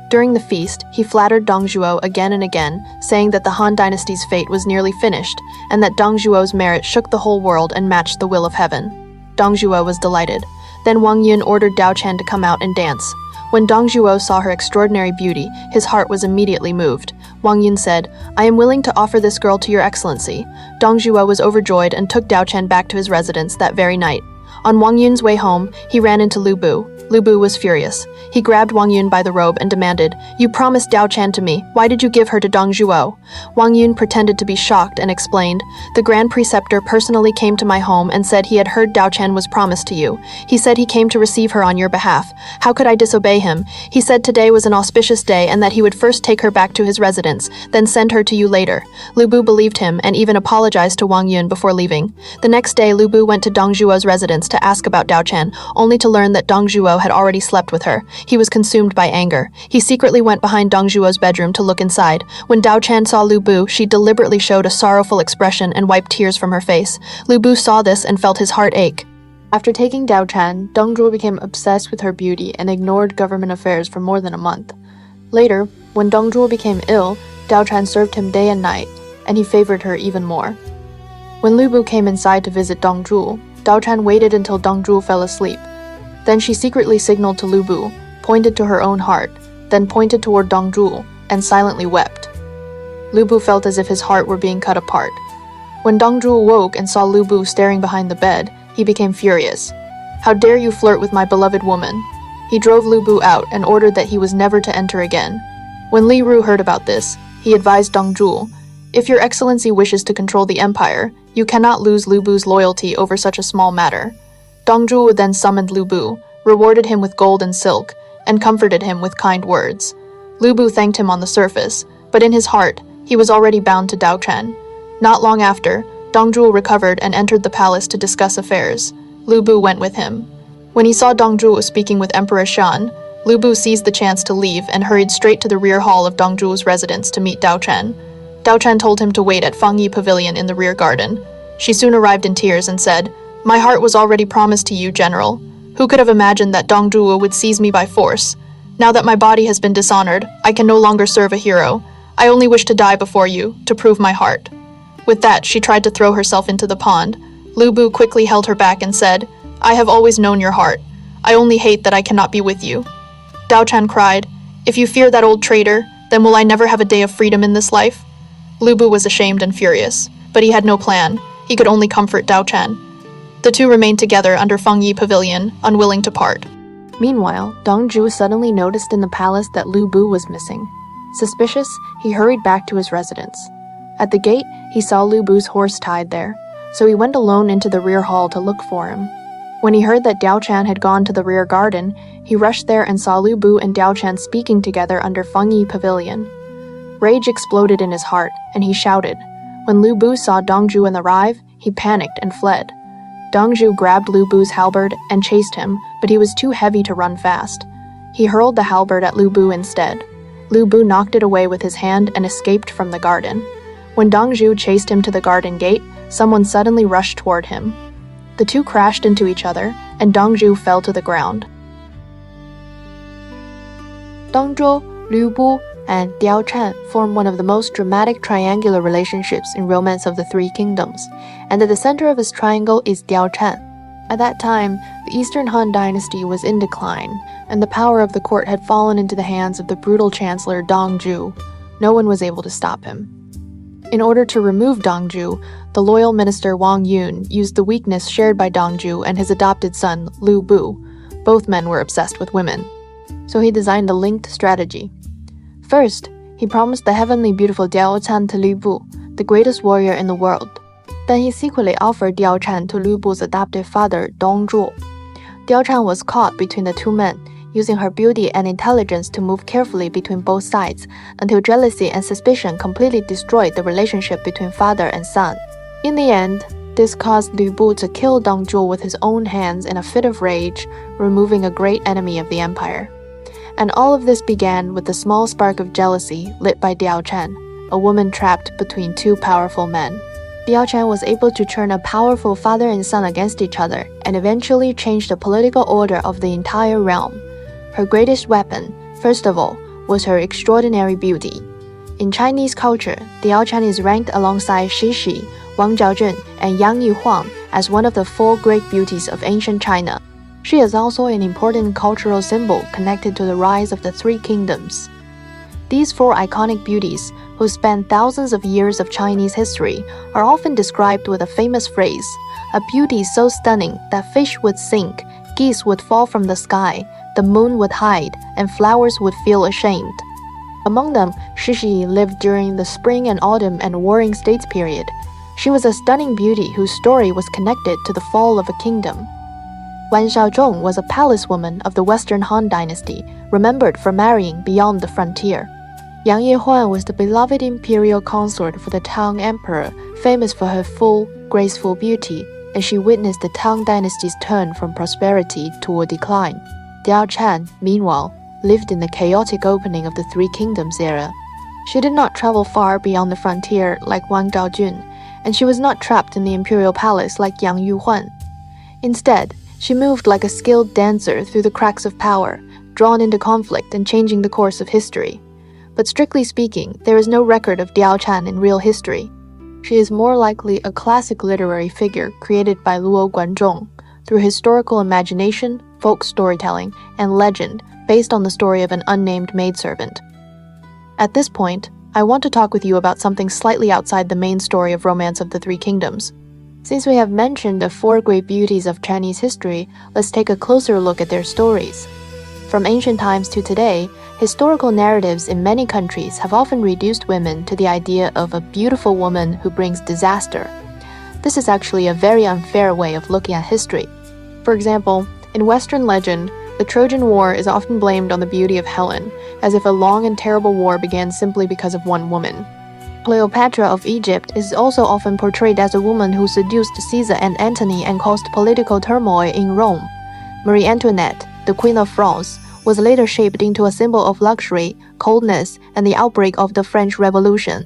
During the feast, he flattered Dong Zhuo again and again, saying that the Han dynasty's fate was nearly finished, and that Dong Zhuo's merit shook the whole world and matched the will of heaven. Dong Zhuo was delighted. Then Wang Yun ordered Diao Chen to come out and dance. When Dong Zhuo saw her extraordinary beauty, his heart was immediately moved. Wang Yun said, I am willing to offer this girl to your excellency. Dong Zhuo was overjoyed and took Diao Chen back to his residence that very night. On Wang Yun's way home, he ran into Liu Bei. Liu Bei was furious. He grabbed Wang Yun by the robe and demanded, You promised Diao Chen to me. Why did you give her to Dong Zhuo? Wang Yun pretended to be shocked and explained, The Grand Preceptor personally came to my home and said he had heard Diao Chen was promised to you. He said he came to receive her on your behalf. How could I disobey him? He said today was an auspicious day and that he would first take her back to his residence, then send her to you later. Liu Bei believed him and even apologized to Wang Yun before leaving. The next day, Liu Bei went to Dong Zhuo's residence to ask about Diao Chen, only to learn that Dong Zhuo had already slept with her. He was consumed by anger. He secretly went behind Dong Zhuo's bedroom to look inside. When Diao Chen saw Liu Bei, she deliberately showed a sorrowful expression and wiped tears from her face. Liu Bei saw this and felt his heart ache. After taking Diao Chen, Dong Zhuo became obsessed with her beauty and ignored government affairs for more than a month. Later, when Dong Zhuo became ill, Diao Chen served him day and night, and he favored her even more. When Liu Bei came inside to visit Dong Zhuo, Diao Chen waited until Dong Zhuo fell asleep. Then she secretly signaled to Liu Bei, pointed to her own heart, then pointed toward Dong Zhuo, and silently wept. Liu Bei felt as if his heart were being cut apart. When Dong Zhuo woke and saw Liu Bei staring behind the bed, he became furious. How dare you flirt with my beloved woman? He drove Liu Bei out and ordered that he was never to enter again. When Li Ru heard about this, he advised Dong Zhuo, If your excellency wishes to control the empire, you cannot lose Liu Bei's loyalty over such a small matter. Dong Zhuo then summoned Liu Bei, rewarded him with gold and silk, and comforted him with kind words. Liu Bei thanked him on the surface, but in his heart, he was already bound to Diao Chen. Not long after, Dong Zhuo recovered and entered the palace to discuss affairs. Liu Bei went with him. When he saw Dong Zhuo speaking with Emperor Shan, Liu Bei seized the chance to leave and hurried straight to the rear hall of Dong Zhuo's residence to meet Diao Chen. Diao Chen told him to wait at Fangyi Pavilion in the rear garden. She soon arrived in tears and said, My heart was already promised to you, General. Who could have imagined that Dong Zhuo would seize me by force? Now that my body has been dishonored, I can no longer serve a hero. I only wish to die before you, to prove my heart. With that, she tried to throw herself into the pond. Liu Bei quickly held her back and said, I have always known your heart. I only hate that I cannot be with you. Diao Chen cried, If you fear that old traitor, then will I never have a day of freedom in this life? Liu Bei was ashamed and furious, but he had no plan. He could only comfort Diao Chen. The two remained together under Fangyi Pavilion, unwilling to part. Meanwhile, Dong Zhuo suddenly noticed in the palace that Liu Bei was missing. Suspicious, he hurried back to his residence. At the gate, he saw Liu Bei's horse tied there, so he went alone into the rear hall to look for him. When he heard that Diao Chen had gone to the rear garden, he rushed there and saw Liu Bei and Diao Chen speaking together under Fangyi Pavilion. Rage exploded in his heart, and he shouted. When Liu Bei saw Dong Zhuo arrive, he panicked and fled. Dong Zhuo grabbed Liu Bei's halberd and chased him, but he was too heavy to run fast. He hurled the halberd at Liu Bei instead. Liu Bei knocked it away with his hand and escaped from the garden. When Dong Zhuo chased him to the garden gate, someone suddenly rushed toward him. The two crashed into each other, and Dong Zhuo fell to the ground. Dong Zhuo, Liu Bei, and Diao Chen form one of the most dramatic triangular relationships in Romance of the Three Kingdoms, and at the center of this triangle is Diao Chen. At that time, the Eastern Han dynasty was in decline, and the power of the court had fallen into the hands of the brutal chancellor Dong Zhuo. No one was able to stop him. In order to remove Dong Zhuo, the loyal minister Wang Yun used the weakness shared by Dong Zhuo and his adopted son Liu Bei. Both men were obsessed with women. So he designed a linked strategy. First, he promised the heavenly beautiful Diao Chan to Liu Bei, the greatest warrior in the world. Then he secretly offered Diao Chan to Liu Bei's adoptive father, Dong Zhuo. Diao Chan was caught between the two men, using her beauty and intelligence to move carefully between both sides until jealousy and suspicion completely destroyed the relationship between father and son. In the end, this caused Liu Bei to kill Dong Zhuo with his own hands in a fit of rage, removing a great enemy of the empire. And all of this began with the small spark of jealousy lit by Diao Chan, a woman trapped between two powerful men. Diao Chan was able to turn a powerful father and son against each other and eventually change the political order of the entire realm. Her greatest weapon, first of all, was her extraordinary beauty. In Chinese culture, Diao Chan is ranked alongside Shi, Wang Zhaozhen, and Yang Yuhuang as one of the four great beauties of ancient China. She is also an important cultural symbol connected to the rise of the three kingdoms. These four iconic beauties, who span thousands of years of Chinese history, are often described with a famous phrase, "A beauty so stunning that fish would sink, geese would fall from the sky, the moon would hide, and flowers would feel ashamed." Among them, Shi lived during the Spring and Autumn and Warring States period. She was a stunning beauty whose story was connected to the fall of a kingdom. Wan Xiaozhong was a palace woman of the Western Han dynasty, remembered for marrying beyond the frontier. Yang Yehuan was the beloved imperial consort for the Tang Emperor, famous for her full, graceful beauty, and she witnessed the Tang dynasty's turn from prosperity toward decline. Diao Chan, meanwhile, lived in the chaotic opening of the Three Kingdoms era. She did not travel far beyond the frontier like Wang Zhaojun, and she was not trapped in the imperial palace like Yang Yuhuan. Instead, she moved like a skilled dancer through the cracks of power, drawn into conflict and changing the course of history. But strictly speaking, there is no record of Diao Chan in real history. She is more likely a classic literary figure created by Luo Guanzhong through historical imagination, folk storytelling, and legend based on the story of an unnamed maidservant. At this point, I want to talk with you about something slightly outside the main story of Romance of the Three Kingdoms. Since we have mentioned the four great beauties of Chinese history, let's take a closer look at their stories. From ancient times to today, historical narratives in many countries have often reduced women to the idea of a beautiful woman who brings disaster. This is actually a very unfair way of looking at history. For example, in Western legend, the Trojan War is often blamed on the beauty of Helen, as if a long and terrible war began simply because of one woman. Cleopatra of Egypt is also often portrayed as a woman who seduced Caesar and Antony and caused political turmoil in Rome. Marie Antoinette, the Queen of France, was later shaped into a symbol of luxury, coldness, and the outbreak of the French Revolution.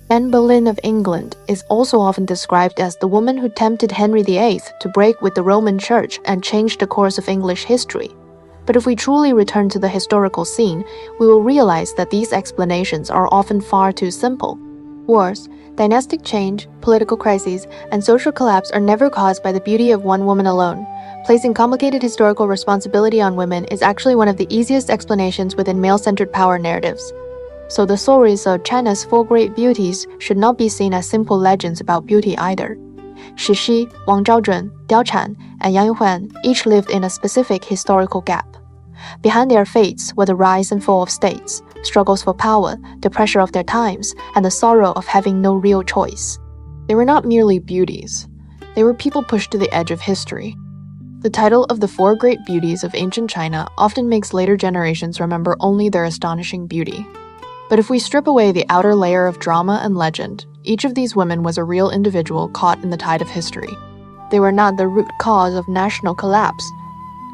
Anne Boleyn of England is also often described as the woman who tempted Henry VIII to break with the Roman Church and change the course of English history. But if we truly return to the historical scene, we will realize that these explanations are often far too simple. Wars, dynastic change, political crises, and social collapse are never caused by the beauty of one woman alone. Placing complicated historical responsibility on women is actually one of the easiest explanations within male-centered power narratives. So the stories of China's four great beauties should not be seen as simple legends about beauty either. Shi, Wang Zhaozhen, Diao Chan, and Yang Yuhuan each lived in a specific historical gap. Behind their fates were the rise and fall of states, struggles for power, the pressure of their times, and the sorrow of having no real choice. They were not merely beauties. They were people pushed to the edge of history. The title of the four great beauties of ancient China often makes later generations remember only their astonishing beauty. But if we strip away the outer layer of drama and legend, each of these women was a real individual caught in the tide of history. They were not the root cause of national collapse.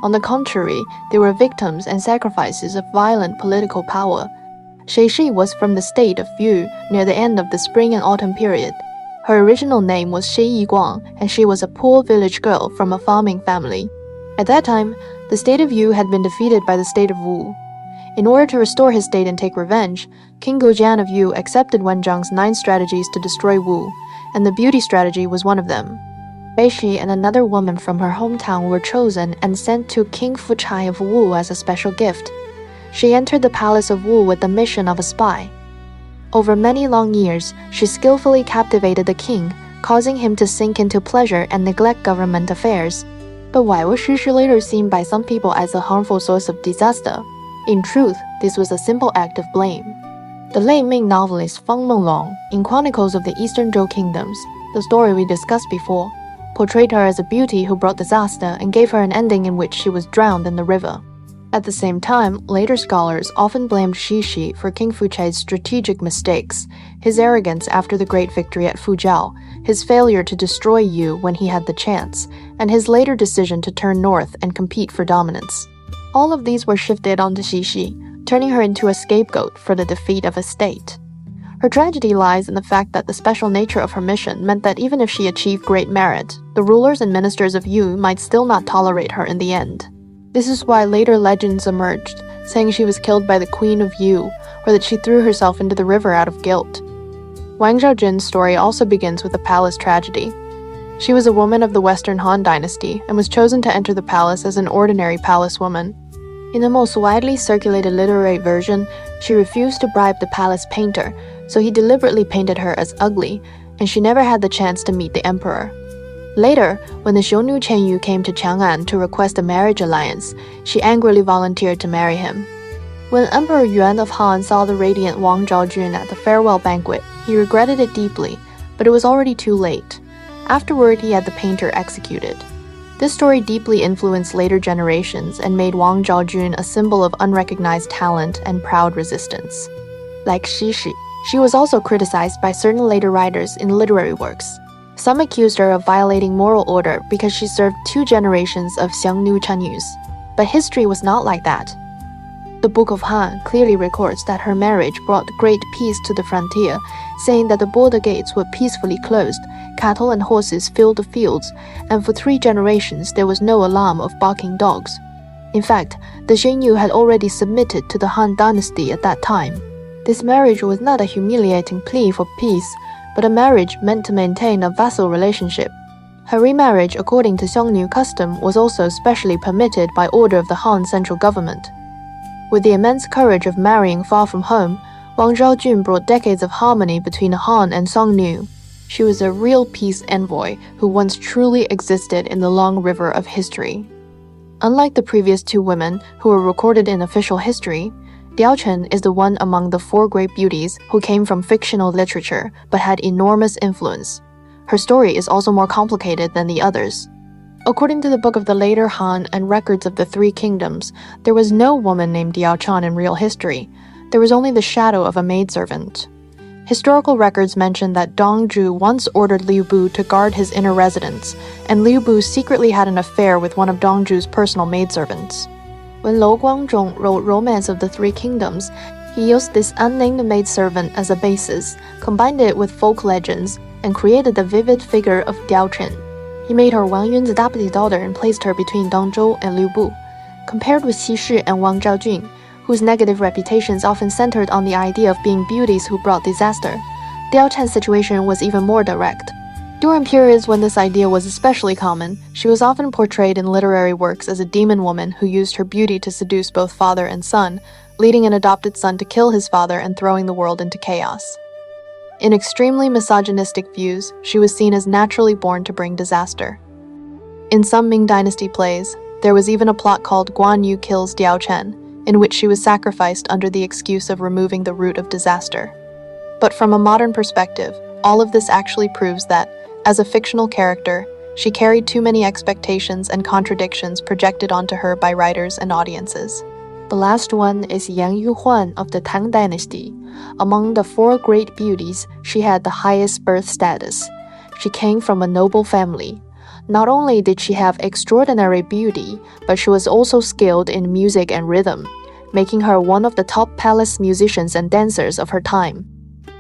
On the contrary, they were victims and sacrifices of violent political power. Shi was from the state of Yu near the end of the Spring and Autumn period. Her original name was Shi Yiguang, and she was a poor village girl from a farming family. At that time, the state of Yu had been defeated by the state of Wu. In order to restore his state and take revenge, King Guan of Yu accepted Wenzhang's 9 strategies to destroy Wu, and the beauty strategy was one of them. Bei and another woman from her hometown were chosen and sent to King Fuchai of Wu as a special gift. She entered the palace of Wu with the mission of a spy. Over many long years, she skillfully captivated the king, causing him to sink into pleasure and neglect government affairs. But why was Shishi later seen by some people as a harmful source of disaster? In truth, this was a simple act of blame. The late Ming novelist Feng Menglong, in Chronicles of the Eastern Zhou Kingdoms, the story we discussed before, portrayed her as a beauty who brought disaster and gave her an ending in which she was drowned in the river. At the same time, later scholars often blamed Shishi for King Fuchai's strategic mistakes, his arrogance after the great victory at Fujiao, his failure to destroy Yu when he had the chance, and his later decision to turn north and compete for dominance. All of these were shifted onto Shishi, turning her into a scapegoat for the defeat of a state. Her tragedy lies in the fact that the special nature of her mission meant that even if she achieved great merit, the rulers and ministers of Yu might still not tolerate her in the end. This is why later legends emerged, saying she was killed by the Queen of Yu, or that she threw herself into the river out of guilt. Wang Zhaojun's story also begins with a palace tragedy. She was a woman of the Western Han Dynasty and was chosen to enter the palace as an ordinary palace woman. In the most widely circulated literary version, she refused to bribe the palace painter, so he deliberately painted her as ugly, and she never had the chance to meet the emperor. Later, when the Xiongnu Qianyu came to Chang'an to request a marriage alliance, she angrily volunteered to marry him. When Emperor Yuan of Han saw the radiant Wang Zhaojun at the farewell banquet, he regretted it deeply, but it was already too late. Afterward, he had the painter executed. This story deeply influenced later generations and made Wang Zhaojun a symbol of unrecognized talent and proud resistance. Like Shishi, she was also criticized by certain later writers in literary works. Some accused her of violating moral order because she served 2 generations of Xiongnu Chanyus. But history was not like that. The Book of Han clearly records that her marriage brought great peace to the frontier, saying that the border gates were peacefully closed, cattle and horses filled the fields, and for 3 generations there was no alarm of barking dogs. In fact, the Xiongnu had already submitted to the Han dynasty at that time. This marriage was not a humiliating plea for peace, but a marriage meant to maintain a vassal relationship. Her remarriage according to Xiongnu custom was also specially permitted by order of the Han central government. With the immense courage of marrying far from home, Wang Zhaojun brought decades of harmony between Han and Xiongnu. She was a real peace envoy who once truly existed in the long river of history. Unlike the previous 2 women who were recorded in official history, Diao Chen is the one among the 4 great beauties who came from fictional literature but had enormous influence. Her story is also more complicated than the others. According to the Book of the Later Han and records of the 3 kingdoms, there was no woman named Diao Chen in real history. There was only the shadow of a maidservant. Historical records mention that Dong Zhuo once ordered Liu Bei to guard his inner residence, and Liu Bei secretly had an affair with one of Dong Zhuo's personal maidservants. When Lou Guangzhong wrote Romance of the 3 Kingdoms, he used this unnamed maidservant as a basis, combined it with folk legends, and created the vivid figure of Diao Chen. He made her Wang Yun's adopted daughter and placed her between Dong Zhuo and Liu Bei. Compared with Qi Shi and Wang Zhaojun, whose negative reputations often centered on the idea of being beauties who brought disaster, Diao Chen's situation was even more direct. During periods when this idea was especially common, she was often portrayed in literary works as a demon woman who used her beauty to seduce both father and son, leading an adopted son to kill his father and throwing the world into chaos. In extremely misogynistic views, she was seen as naturally born to bring disaster. In some Ming Dynasty plays, there was even a plot called Guan Yu Kills Diao Chen, in which she was sacrificed under the excuse of removing the root of disaster. But from a modern perspective, all of this actually proves that, as a fictional character, she carried too many expectations and contradictions projected onto her by writers and audiences. The last one is Yang Yuhuan of the Tang Dynasty. Among the 4 great beauties, she had the highest birth status. She came from a noble family. Not only did she have extraordinary beauty, but she was also skilled in music and rhythm, making her one of the top palace musicians and dancers of her time.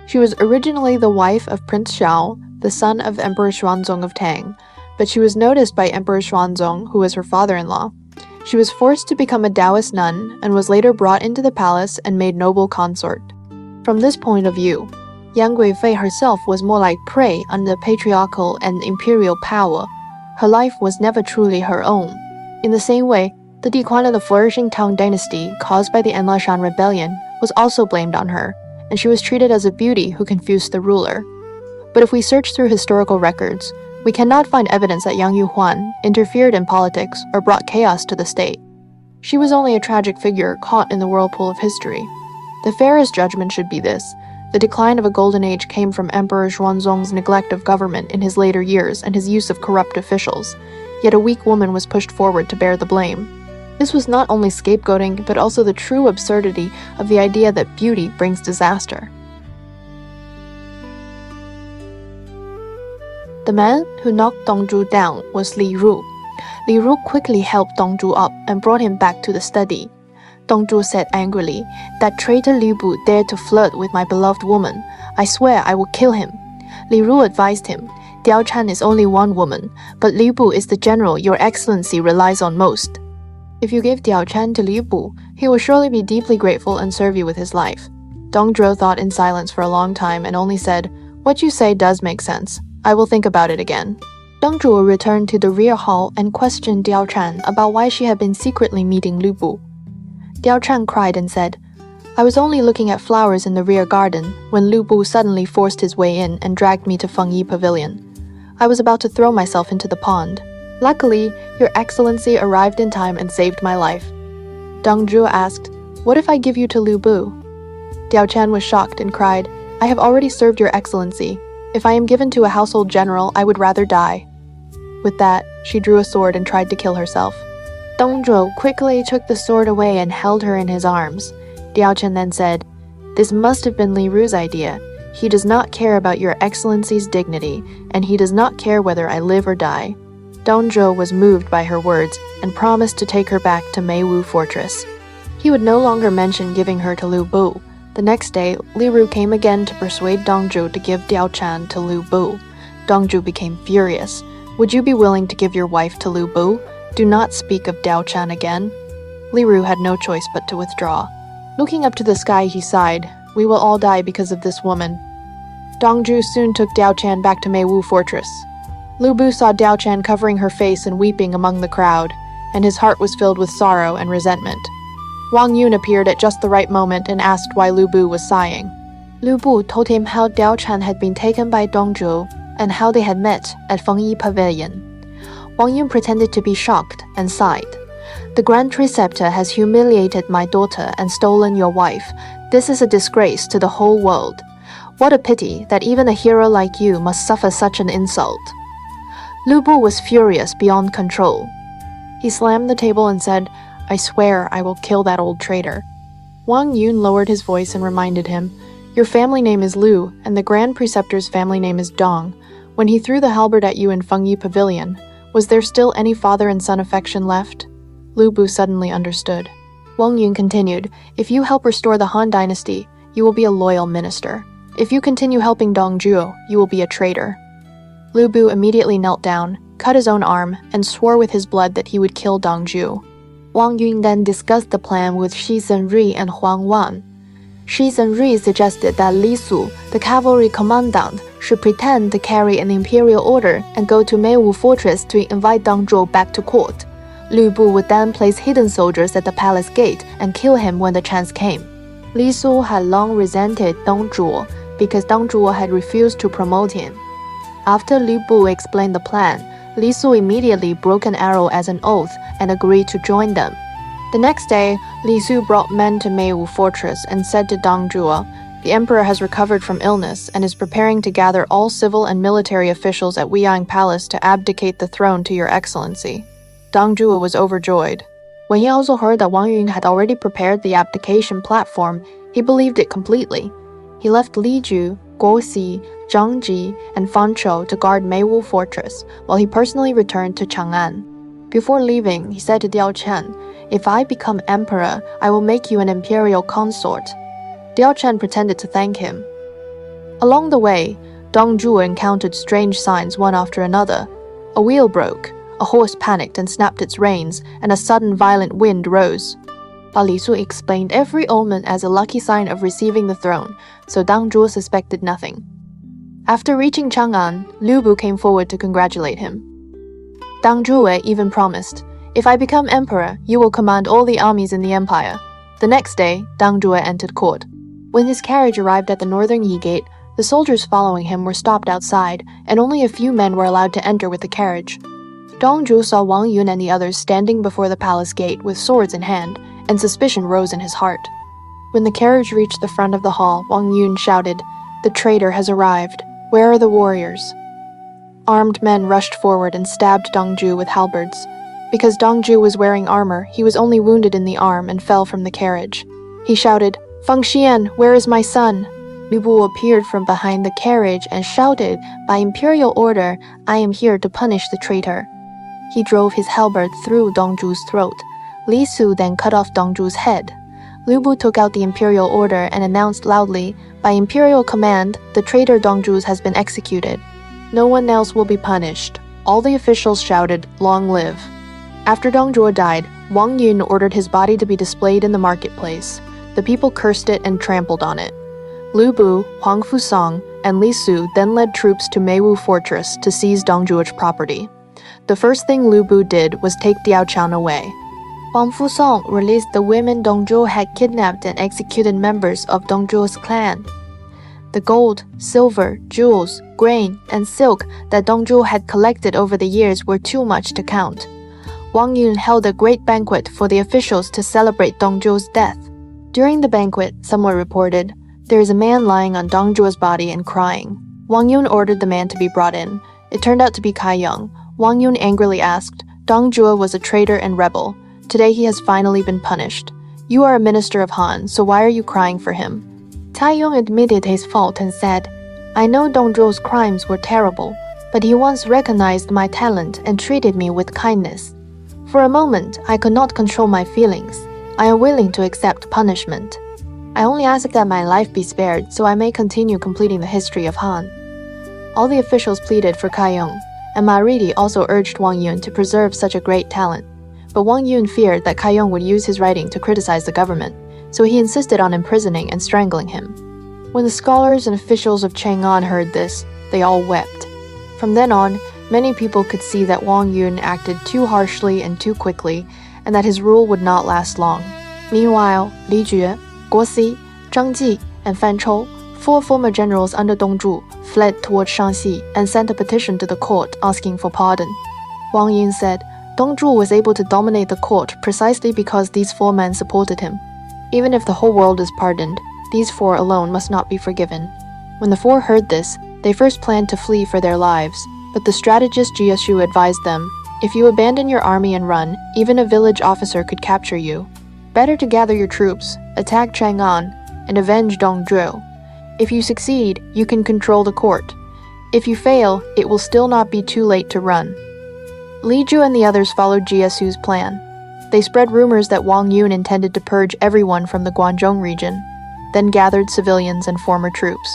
She was originally the wife of Prince Xiao, the son of Emperor Xuanzong of Tang, but she was noticed by Emperor Xuanzong, who was her father-in-law. She was forced to become a Taoist nun and was later brought into the palace and made noble consort. From this point of view, Yang Guifei herself was more like prey under patriarchal and imperial power, Her life was never truly her own. In the same way, the decline of the flourishing Tang dynasty caused by the Enlashan rebellion was also blamed on her, and she was treated as a beauty who confused the ruler. But if we search through historical records, we cannot find evidence that Yang Yuhuan interfered in politics or brought chaos to the state. She was only a tragic figure caught in the whirlpool of history. The fairest judgment should be this: the decline of a golden age came from Emperor Xuanzong's neglect of government in his later years and his use of corrupt officials, yet a weak woman was pushed forward to bear the blame. This was not only scapegoating, but also the true absurdity of the idea that beauty brings disaster. The man who knocked Dong Zhuo down was Li Ru. Li Ru quickly helped Dong Zhuo up and brought him back to the study. Dong Zhuo said angrily, "That traitor Liu Bei dared to flirt with my beloved woman. I swear I will kill him." Li Ru advised him, "Diao Chan is only one woman, but Liu Bei is the general your excellency relies on most. If you give Diao Chan to Liu Bei, he will surely be deeply grateful and serve you with his life." Dong Zhuo thought in silence for a long time and only said, "What you say does make sense. I will think about it again." Dong Zhuo returned to the rear hall and questioned Diao Chan about why she had been secretly meeting Liu Bei. Diao Chan cried and said, "I was only looking at flowers in the rear garden when Liu Bei suddenly forced his way in and dragged me to Fengyi Pavilion. I was about to throw myself into the pond. Luckily, your excellency arrived in time and saved my life." Dong Zhuo asked, "What if I give you to Liu Bei?" Diao Chan was shocked and cried, "I have already served your excellency. If I am given to a household general, I would rather die." With that, she drew a sword and tried to kill herself. Dong Zhuo quickly took the sword away and held her in his arms. Diao Chan then said, "This must have been Li Ru's idea. He does not care about your excellency's dignity, and he does not care whether I live or die." Dong Zhuo was moved by her words and promised to take her back to Meiwu Fortress. He would no longer mention giving her to Liu Bei. The next day, Li Ru came again to persuade Dong Zhuo to give Diao Chan to Liu Bei. Dong Zhuo became furious. "Would you be willing to give your wife to Liu Bei? Do not speak of Diao Chan again." Li Ru had no choice but to withdraw. Looking up to the sky, he sighed, "We will all die because of this woman." Dong Zhuo soon took Diao Chan back to Meiwu Fortress. Liu Bei saw Diao Chan covering her face and weeping among the crowd, and his heart was filled with sorrow and resentment. Wang Yun appeared at just the right moment and asked why Liu Bei was sighing. Liu Bei told him how Diao Chan had been taken by Dong Zhuo and how they had met at Fengyi Pavilion. Wang Yun pretended to be shocked and sighed. "The Grand Preceptor has humiliated my daughter and stolen your wife. This is a disgrace to the whole world. What a pity that even a hero like you must suffer such an insult." Liu Bei was furious beyond control. He slammed the table and said, "I swear I will kill that old traitor." Wang Yun lowered his voice and reminded him, "Your family name is Liu, and the Grand Preceptor's family name is Dong. When he threw the halberd at you in Fengyi Pavilion, was there still any father and son affection left?" Liu Bei suddenly understood. Wang Yun continued, "If you help restore the Han dynasty, you will be a loyal minister. If you continue helping Dong Zhuo, you will be a traitor." Liu Bei immediately knelt down, cut his own arm, and swore with his blood that he would kill Dong Zhuo. Wang Yun then discussed the plan with Shi Zhenri and Huang Wan. Shi Zhenri suggested that Li Su, the cavalry commandant, should pretend to carry an imperial order and go to Meiwu Fortress to invite Dong Zhuo back to court. Liu Bei would then place hidden soldiers at the palace gate and kill him when the chance came. Li Su had long resented Dong Zhuo because Dong Zhuo had refused to promote him. After Liu Bei explained the plan, Li Su immediately broke an arrow as an oath and agreed to join them. The next day, Li Su brought men to Meiwu Fortress and said to Dong Zhuo, "The emperor has recovered from illness and is preparing to gather all civil and military officials at Weiyang Palace to abdicate the throne to your excellency." Dong Zhuo was overjoyed. When he also heard that Wang Yun had already prepared the abdication platform, he believed it completely. He left Li Ju, Guo Xi, Zhang Ji, and Fan Chou to guard Meiwu Fortress, while he personally returned to Chang'an. Before leaving, he said to Diao Chan, "If I become emperor, I will make you an imperial consort." Diao Chan pretended to thank him. Along the way, Dong Zhuo encountered strange signs one after another. A wheel broke, a horse panicked and snapped its reins, and a sudden violent wind rose. But Li Su explained every omen as a lucky sign of receiving the throne, so Dong Zhuo suspected nothing. After reaching Chang'an, Liu Bei came forward to congratulate him. Dong Zhuo even promised, "If I become emperor, you will command all the armies in the empire." The next day, Dong Zhuo entered court. When his carriage arrived at the northern Yi Gate, the soldiers following him were stopped outside, and only a few men were allowed to enter with the carriage. Dong Zhuo saw Wang Yun and the others standing before the palace gate with swords in hand, and suspicion rose in his heart. When the carriage reached the front of the hall, Wang Yun shouted, "The traitor has arrived. Where are the warriors?" Armed men rushed forward and stabbed Dong Zhuo with halberds. Because Dong Zhuo was wearing armor, he was only wounded in the arm and fell from the carriage. He shouted, "Feng Xian, where is my son?" Liu Bei appeared from behind the carriage and shouted, "By imperial order, I am here to punish the traitor." He drove his halberd through Dong Zhuo's throat. Li Su then cut off Dong Zhuo's head. Liu Bei took out the imperial order and announced loudly, "By imperial command, the traitor Dong Zhuo has been executed. No one else will be punished." All the officials shouted, "Long live." After Dong Zhuo died, Wang Yun ordered his body to be displayed in the marketplace. The people cursed it and trampled on it. Liu Bei, Huang Fusang, and Li Su then led troops to Meiwu Fortress to seize Dong Zhuo's property. The first thing Liu Bei did was take Diao Chan away. Huang Fusang released the women Dong Zhuo had kidnapped and executed members of Dong Zhuo's clan. The gold, silver, jewels, grain, and silk that Dong Zhuo had collected over the years were too much to count. Wang Yun held a great banquet for the officials to celebrate Dong Zhuo's death. During the banquet, someone reported, "There is a man lying on Dong Zhuo's body and crying." Wang Yun ordered the man to be brought in. It turned out to be Kai Yong. Wang Yun angrily asked, "Dong Zhuo was a traitor and rebel. Today he has finally been punished. You are a minister of Han, so why are you crying for him?" Tai Yong admitted his fault and said, "I know Dong Zhuo's crimes were terrible, but he once recognized my talent and treated me with kindness. For a moment, I could not control my feelings. I am willing to accept punishment. I only ask that my life be spared so I may continue completing the history of Han." All the officials pleaded for Kai Yong, and Ma Ridi also urged Wang Yun to preserve such a great talent. But Wang Yun feared that Kai Yong would use his writing to criticize the government, so he insisted on imprisoning and strangling him. When the scholars and officials of Chang'an heard this, they all wept. From then on, many people could see that Wang Yun acted too harshly and too quickly, and that his rule would not last long. Meanwhile, Li Jue, Guo Si, Zhang Ji, and Fan Chou, 4 former generals under Dong Zhuo, fled towards Shaanxi and sent a petition to the court asking for pardon. Wang Yun said, Dong Zhuo was able to dominate the court precisely because these 4 men supported him. Even if the whole world is pardoned, these 4 alone must not be forgiven. When the 4 heard this, they first planned to flee for their lives, but the strategist Jie Shu advised them, "If you abandon your army and run, even a village officer could capture you. Better to gather your troops, attack Chang'an, and avenge Dong Zhuo. If you succeed, you can control the court. If you fail, it will still not be too late to run." Li Ju and the others followed Jie Shu's plan. They spread rumors that Wang Yun intended to purge everyone from the Guanzhong region, then gathered civilians and former troops.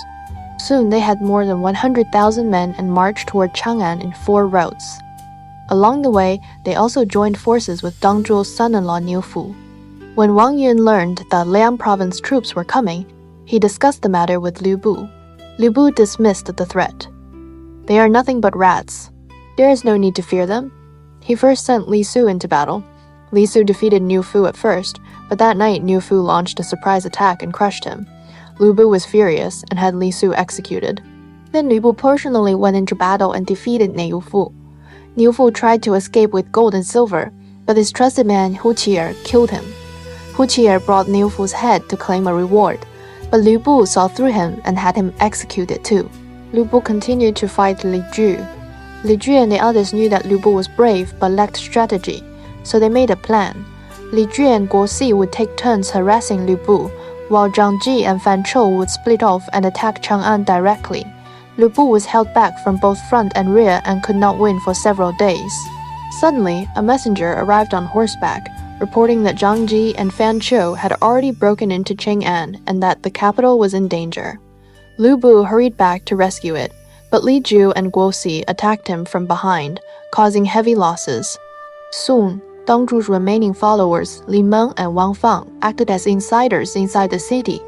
Soon they had more than 100,000 men and marched toward Chang'an in 4 routes. Along the way, they also joined forces with Dong Zhuo's son-in-law Niu Fu. When Wang Yun learned that Liang province troops were coming, he discussed the matter with Liu Bei. Liu Bei dismissed the threat. "They are nothing but rats. There is no need to fear them." He first sent Li Su into battle. Li Su defeated Niu Fu at first, but that night Niu Fu launched a surprise attack and crushed him. Liu Bei was furious and had Li Su executed. Then Liu Bei personally went into battle and defeated Niu Fu. Niu Fu tried to escape with gold and silver, but his trusted man Hu Qi'er killed him. Hu Qi'er brought Niu Fu's head to claim a reward, but Liu Bei saw through him and had him executed too. Liu Bei continued to fight Li Ju. Li Ju and the others knew that Liu Bei was brave but lacked strategy, so they made a plan. Li Ju and Guo Si would take turns harassing Liu Bei, while Zhang Ji and Fan Chou would split off and attack Chang'an directly. Liu Bei was held back from both front and rear and could not win for several days. Suddenly, a messenger arrived on horseback, reporting that Zhang Ji and Fan Chou had already broken into Chang'an and that the capital was in danger. Liu Bei hurried back to rescue it, but Li Ju and Guo Si attacked him from behind, causing heavy losses. Soon, Dong Zhuo's remaining followers, Li Meng and Wang Fang, acted as insiders inside the city.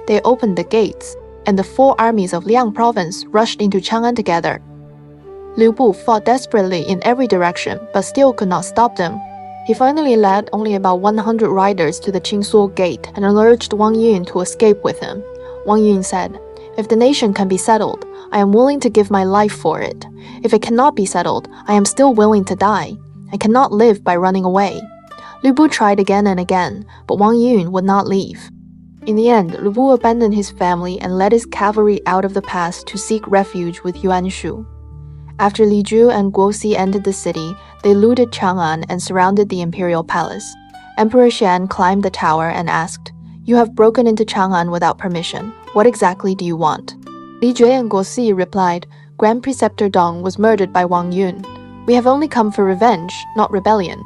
They opened the gates, and the 4 armies of Liang province rushed into Chang'an together. Liu Bei fought desperately in every direction, but still could not stop them. He finally led only about 100 riders to the Qingsuo gate and urged Wang Yun to escape with him. Wang Yun said, "If the nation can be settled, I am willing to give my life for it. If it cannot be settled, I am still willing to die. I cannot live by running away." Liu Bei tried again and again, but Wang Yun would not leave. In the end, Liu Bei abandoned his family and led his cavalry out of the pass to seek refuge with Yuan Shu. After Li Zhu and Guo Si entered the city, they looted Chang'an and surrounded the imperial palace. Emperor Xian climbed the tower and asked, "You have broken into Chang'an without permission. What exactly do you want?" Li Jue and Guo Si replied, "Grand Preceptor Dong was murdered by Wang Yun. We have only come for revenge, not rebellion.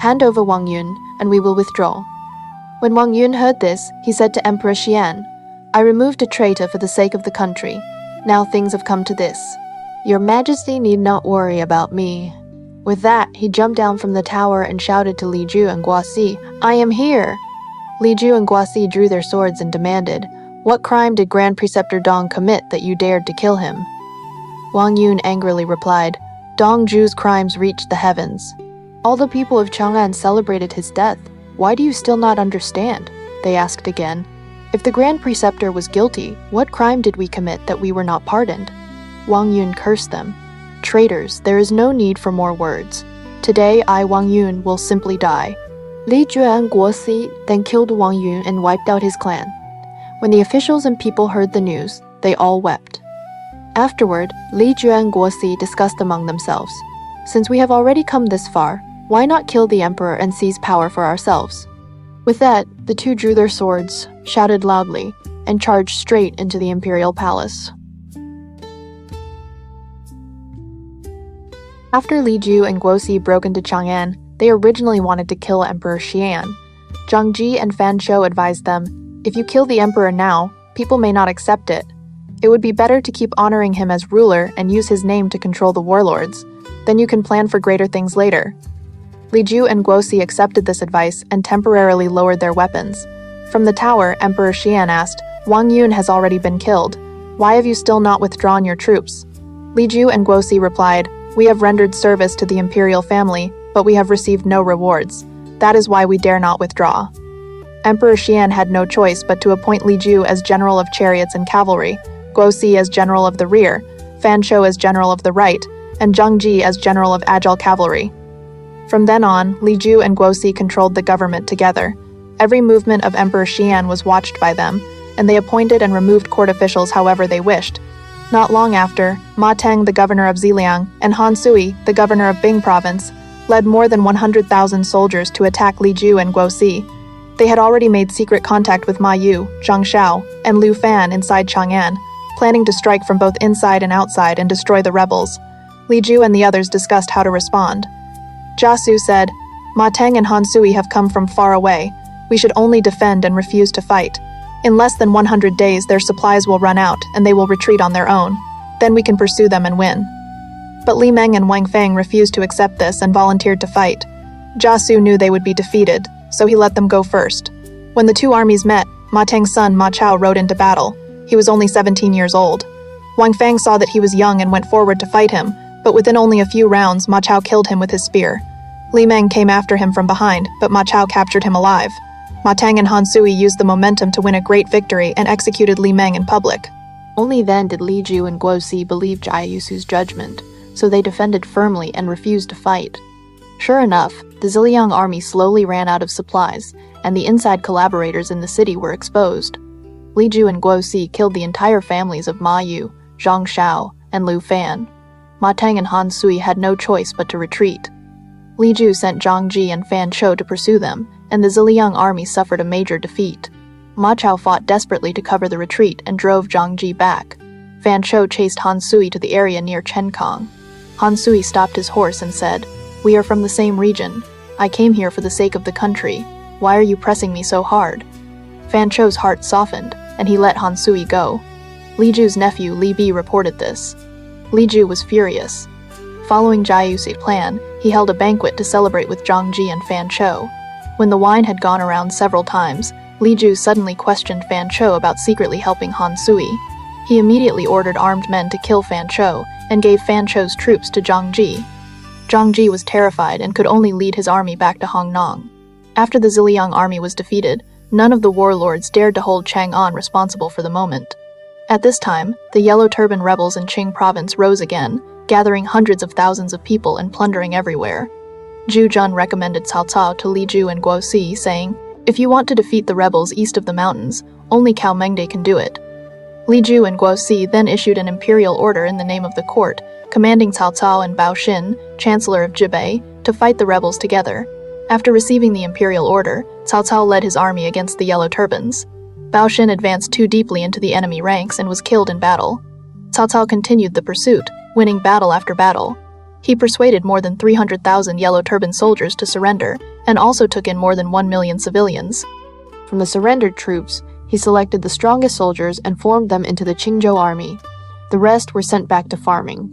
Hand over Wang Yun, and we will withdraw." When Wang Yun heard this, he said to Emperor Xian, "I removed a traitor for the sake of the country. Now things have come to this. Your Majesty need not worry about me." With that, he jumped down from the tower and shouted to Li Zhu and Guo Si, "I am here!" Li Zhu and Guo Si drew their swords and demanded, "What crime did Grand Preceptor Dong commit that you dared to kill him?" Wang Yun angrily replied, "Dong Zhuo's crimes reached the heavens. All the people of Chang'an celebrated his death. Why do you still not understand?" they asked again. "If the Grand Preceptor was guilty, what crime did we commit that we were not pardoned?" Wang Yun cursed them. "Traitors, there is no need for more words. Today I, Wang Yun, will simply die." Li Zhu and Guo Si then killed Wang Yun and wiped out his clan. When the officials and people heard the news, they all wept. Afterward, Li Zhu and Guo Si discussed among themselves, "Since we have already come this far, why not kill the emperor and seize power for ourselves?" With that, the two drew their swords, shouted loudly, and charged straight into the imperial palace. After Li Zhu and Guo Si broke into Chang'an, they originally wanted to kill Emperor Xian. Zhang Ji and Fan Shou advised them, "If you kill the emperor now, people may not accept it. It would be better to keep honoring him as ruler and use his name to control the warlords. Then you can plan for greater things later." Li Zhu and Guo Si accepted this advice and temporarily lowered their weapons. From the tower, Emperor Xian asked, "Wang Yun has already been killed. Why have you still not withdrawn your troops?" Li Zhu and Guo Si replied, "We have rendered service to the imperial family, but we have received no rewards. That is why we dare not withdraw." Emperor Xian had no choice but to appoint Li Zhu as general of chariots and cavalry, Guo Si as general of the rear, Fan Shou as general of the right, and Zhang Ji as general of agile cavalry. From then on, Li Zhu and Guo Si controlled the government together. Every movement of Emperor Xian was watched by them, and they appointed and removed court officials however they wished. Not long after, Ma Teng, the governor of Ziliang, and Han Sui, the governor of Bing province, led more than 100,000 soldiers to attack Li Zhu and Guo Si. They had already made secret contact with Ma Yu, Zhang Shao, and Liu Fan inside Chang'an, planning to strike from both inside and outside and destroy the rebels. Li Zhu and the others discussed how to respond. Jia Su said, "Ma Teng and Han Sui have come from far away. We should only defend and refuse to fight. In less than 100 days, their supplies will run out, and they will retreat on their own. Then we can pursue them and win." But Li Meng and Wang Feng refused to accept this and volunteered to fight. Jia Su knew they would be defeated, so he let them go first. When the two armies met, Ma Teng's son Ma Chao rode into battle. He was only 17 years old. Wang Feng saw that he was young and went forward to fight him, but within only a few rounds, Ma Chao killed him with his spear. Li Meng came after him from behind, but Ma Chao captured him alive. Ma Teng and Han Sui used the momentum to win a great victory and executed Li Meng in public. Only then did Li Zhu and Guo Si believe Jia Yusu's judgment, so they defended firmly and refused to fight. Sure enough, the Ziliang army slowly ran out of supplies, and the inside collaborators in the city were exposed. Li Zhu and Guo Si killed the entire families of Ma Yu, Zhang Shao, and Liu Fan. Ma Teng and Han Sui had no choice but to retreat. Li Zhu sent Zhang Ji and Fan Shou to pursue them, and the Ziliang army suffered a major defeat. Ma Chao fought desperately to cover the retreat and drove Zhang Ji back. Fan Shou chased Han Sui to the area near Chenkang. Han Sui stopped his horse and said, "We are from the same region. I came here for the sake of the country. Why are you pressing me so hard?" Fan Shou's heart softened, and he let Han Sui go. Li Zhu's nephew Li Bei reported this. Li Zhu was furious. Following Jia Yusu's plan, he held a banquet to celebrate with Zhang Ji and Fan Shou. When the wine had gone around several times, Li Zhu suddenly questioned Fan Shou about secretly helping Han Sui. He immediately ordered armed men to kill Fan Chou and gave Fan Chou's troops to Zhang Ji. Zhang Ji was terrified and could only lead his army back to Hongnong. After the Ziliang army was defeated, none of the warlords dared to hold Chang'an responsible for the moment. At this time, the Yellow Turban rebels in Qing province rose again, gathering hundreds of thousands of people and plundering everywhere. Zhu Jun recommended Cao Cao to Li Ju and Guo Si, saying, "If you want to defeat the rebels east of the mountains, only Cao Mengde can do it." Li Ju and Guo Si then issued an imperial order in the name of the court, commanding Cao Cao and Bao Xin, chancellor of Zhubei, to fight the rebels together. After receiving the imperial order, Cao Cao led his army against the Yellow Turbans. Bao Xin advanced too deeply into the enemy ranks and was killed in battle. Cao Cao continued the pursuit, winning battle after battle. He persuaded more than 300,000 Yellow Turban soldiers to surrender, and also took in more than 1 million civilians. From the surrendered troops, he selected the strongest soldiers and formed them into the Qingzhou army. The rest were sent back to farming.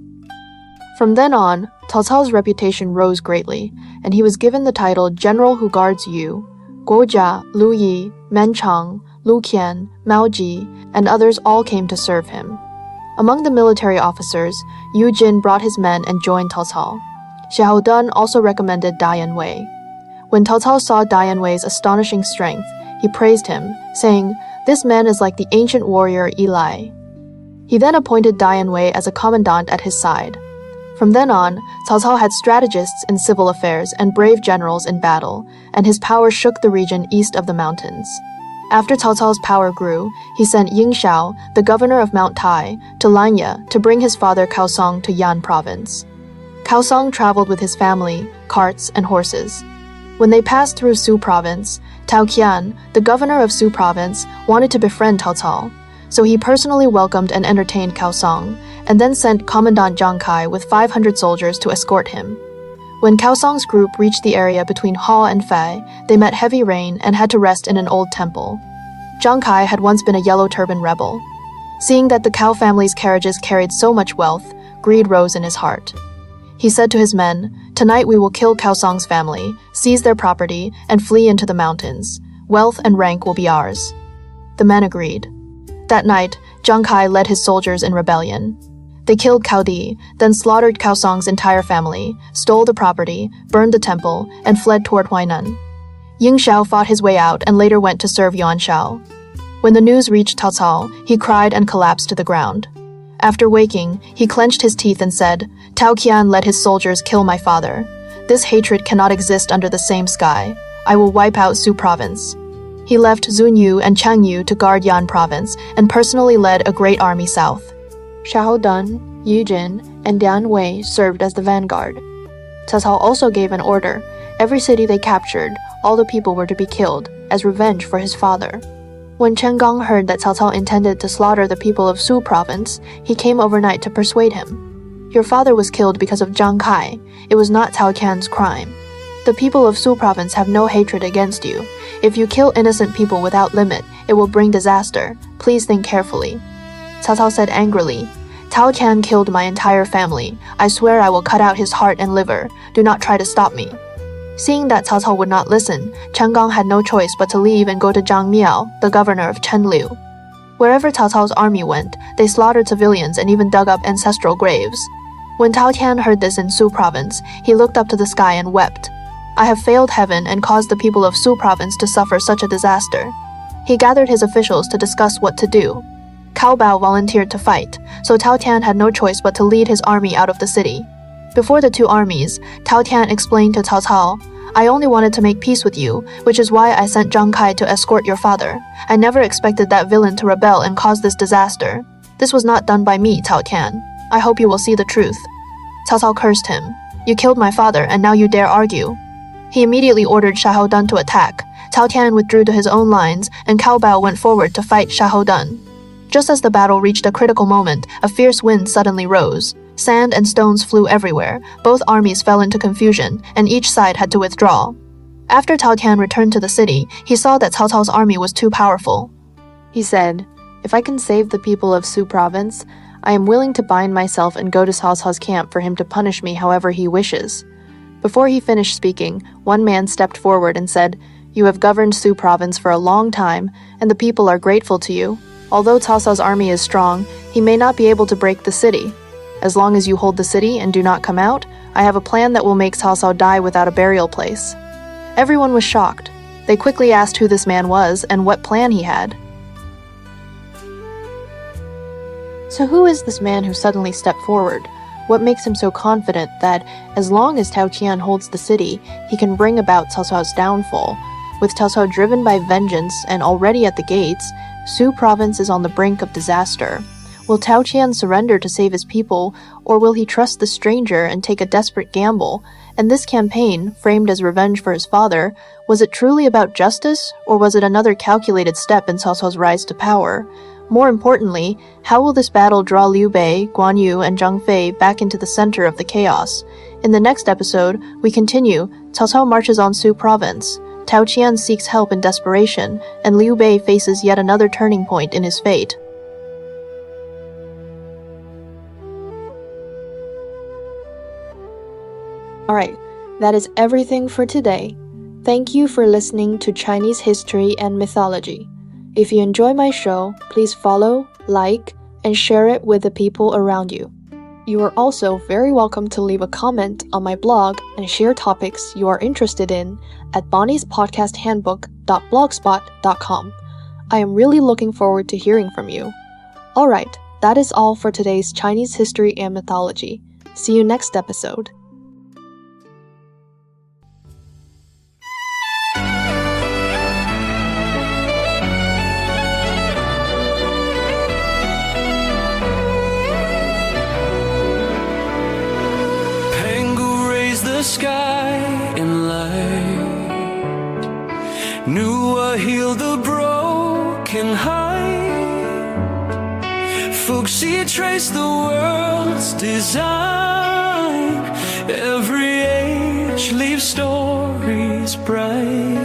From then on, Cao Cao's reputation rose greatly, and he was given the title General who guards you. Guo Jia, Lu Yi, Men Chang, Lu Qian, Mao Ji, and others all came to serve him. Among the military officers, Yu Jin brought his men and joined Cao Cao. Xiahou Dun also recommended Da Yanwei. When Cao Cao saw Da Yanwei's astonishing strength, he praised him, saying, "This man is like the ancient warrior Eli." He then appointed Da Yanwei as a commandant at his side. From then on, Cao Cao had strategists in civil affairs and brave generals in battle, and his power shook the region east of the mountains. After Cao Cao's power grew, he sent Ying Xiao, the governor of Mount Tai, to Lanya to bring his father Cao Song to Yan province. Cao Song traveled with his family, carts, and horses. When they passed through Su province, Tao Qian, the governor of Su province, wanted to befriend Cao Cao, so he personally welcomed and entertained Cao Song, and then sent Commandant Zhang Kai with 500 soldiers to escort him. When Cao Song's group reached the area between Hao and Fei, they met heavy rain and had to rest in an old temple. Zhang Kai had once been a Yellow Turban rebel. Seeing that the Cao family's carriages carried so much wealth, greed rose in his heart. He said to his men, "Tonight we will kill Cao Song's family, seize their property, and flee into the mountains. Wealth and rank will be ours." The men agreed. That night, Zhang Kai led his soldiers in rebellion. They killed Cao Di, then slaughtered Cao Song's entire family, stole the property, burned the temple, and fled toward Huainan. Ying Xiao fought his way out and later went to serve Yuan Shao. When the news reached Cao Cao, he cried and collapsed to the ground. After waking, he clenched his teeth and said, "Tao Qian let his soldiers kill my father. This hatred cannot exist under the same sky. I will wipe out Su province." He left Zun Yu and Chang Yu to guard Yan province and personally led a great army south. Xiahou Dun, Yu Jin, and Dian Wei served as the vanguard. Cao Cao also gave an order. Every city they captured, all the people were to be killed, as revenge for his father. When Chen Gong heard that Cao Cao intended to slaughter the people of Su province, he came overnight to persuade him. "Your father was killed because of Zhang Kai. It was not Cao Qian's crime. The people of Su province have no hatred against you. If you kill innocent people without limit, it will bring disaster. Please think carefully." Cao Cao said angrily, "Tao Qian killed my entire family. I swear I will cut out his heart and liver. Do not try to stop me." Seeing that Cao Cao would not listen, Chen Gong had no choice but to leave and go to Zhang Miao, the governor of Chenliu. Wherever Cao Cao's army went, they slaughtered civilians and even dug up ancestral graves. When Tao Qian heard this in Su province, he looked up to the sky and wept. "I have failed heaven and caused the people of Su province to suffer such a disaster." He gathered his officials to discuss what to do. Cao Bao volunteered to fight, so Tao Tian had no choice but to lead his army out of the city. Before the two armies, Tao Tian explained to Cao Cao, "I only wanted to make peace with you, which is why I sent Zhang Kai to escort your father. I never expected that villain to rebel and cause this disaster. This was not done by me, Tao Tian. I hope you will see the truth." Cao Cao cursed him. "You killed my father, and now you dare argue." He immediately ordered Xiahou Dun to attack. Cao Tian withdrew to his own lines, and Cao Bao went forward to fight Xiahou Dun. Just as the battle reached a critical moment, a fierce wind suddenly rose. Sand and stones flew everywhere. Both armies fell into confusion, and each side had to withdraw. After Tao Tian returned to the city, he saw that Cao Cao's army was too powerful. He said, "If I can save the people of Su province, I am willing to bind myself and go to Cao Cao's camp for him to punish me however he wishes." Before he finished speaking, one man stepped forward and said, "You have governed Su province for a long time, and the people are grateful to you. Although Cao Cao's army is strong, He may not be able to break the city. As long as you hold the city and do not come out, I have a plan that will make Cao Cao die without a burial place." Everyone was shocked. They quickly asked who this man was and what plan he had. So who is this man who suddenly stepped forward? What makes him so confident that, as long as Tao Qian holds the city, he can bring about Cao Cao's downfall? With Cao Cao driven by vengeance and already at the gates, Su province is on the brink of disaster. Will Tao Qian surrender to save his people, or will he trust the stranger and take a desperate gamble? And this campaign, framed as revenge for his father, was it truly about justice, or was it another calculated step in Cao Cao's rise to power? More importantly, how will this battle draw Liu Bei, Guan Yu, and Zhang Fei back into the center of the chaos? In the next episode, we continue. Cao Cao marches on Su province. Tao Qian seeks help in desperation, and Liu Bei faces yet another turning point in his fate. Alright, that is everything for today. Thank you for listening to Chinese History and Mythology. If you enjoy my show, please follow, like, and share it with the people around you. You are also very welcome to leave a comment on my blog and share topics you are interested in at bonniespodcasthandbook.blogspot.com. I am really looking forward to hearing from you. Alright, that is all for today's Chinese History and Mythology. See you next episode. Sky in light, Nua healed the broken heart. Fuxi traced the world's design. Every age leaves stories bright.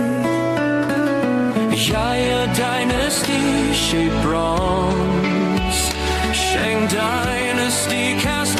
Yaya dynasty shaped bronze. Shang dynasty cast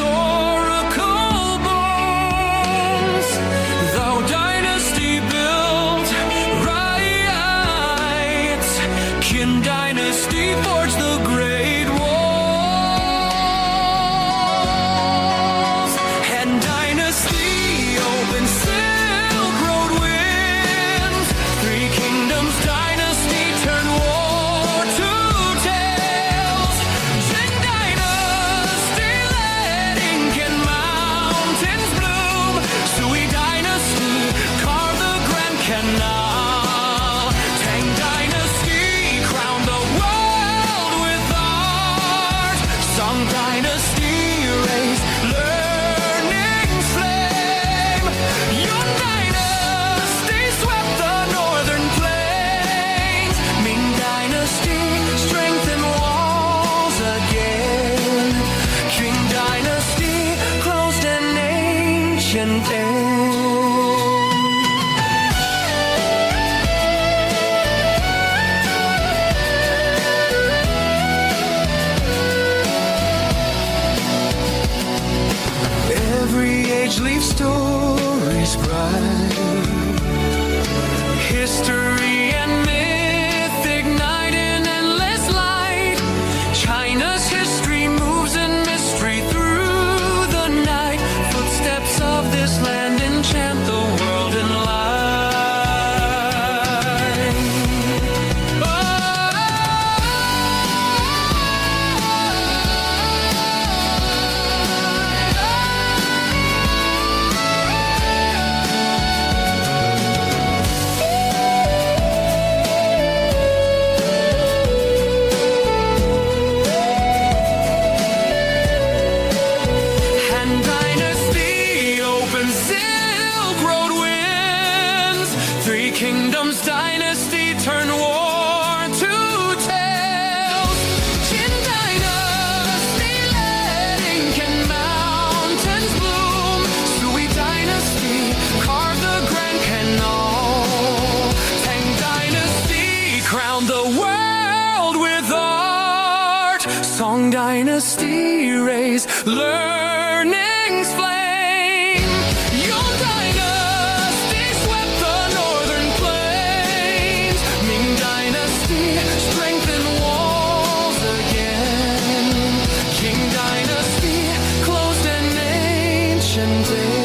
leave stories bright. History and myth ignite in endless light. China's history moves in mystery through the night. Footsteps of this land enchant the world in light. Kingdoms dynasty turn war to tales. Qin dynasty led Ink and mountains bloom. Sui dynasty carved the Grand Canal. Tang dynasty crowned the world with art. Song dynasty raised learning's flame. Your dynasty swept the northern plains. Ming dynasty strengthened walls again. and day.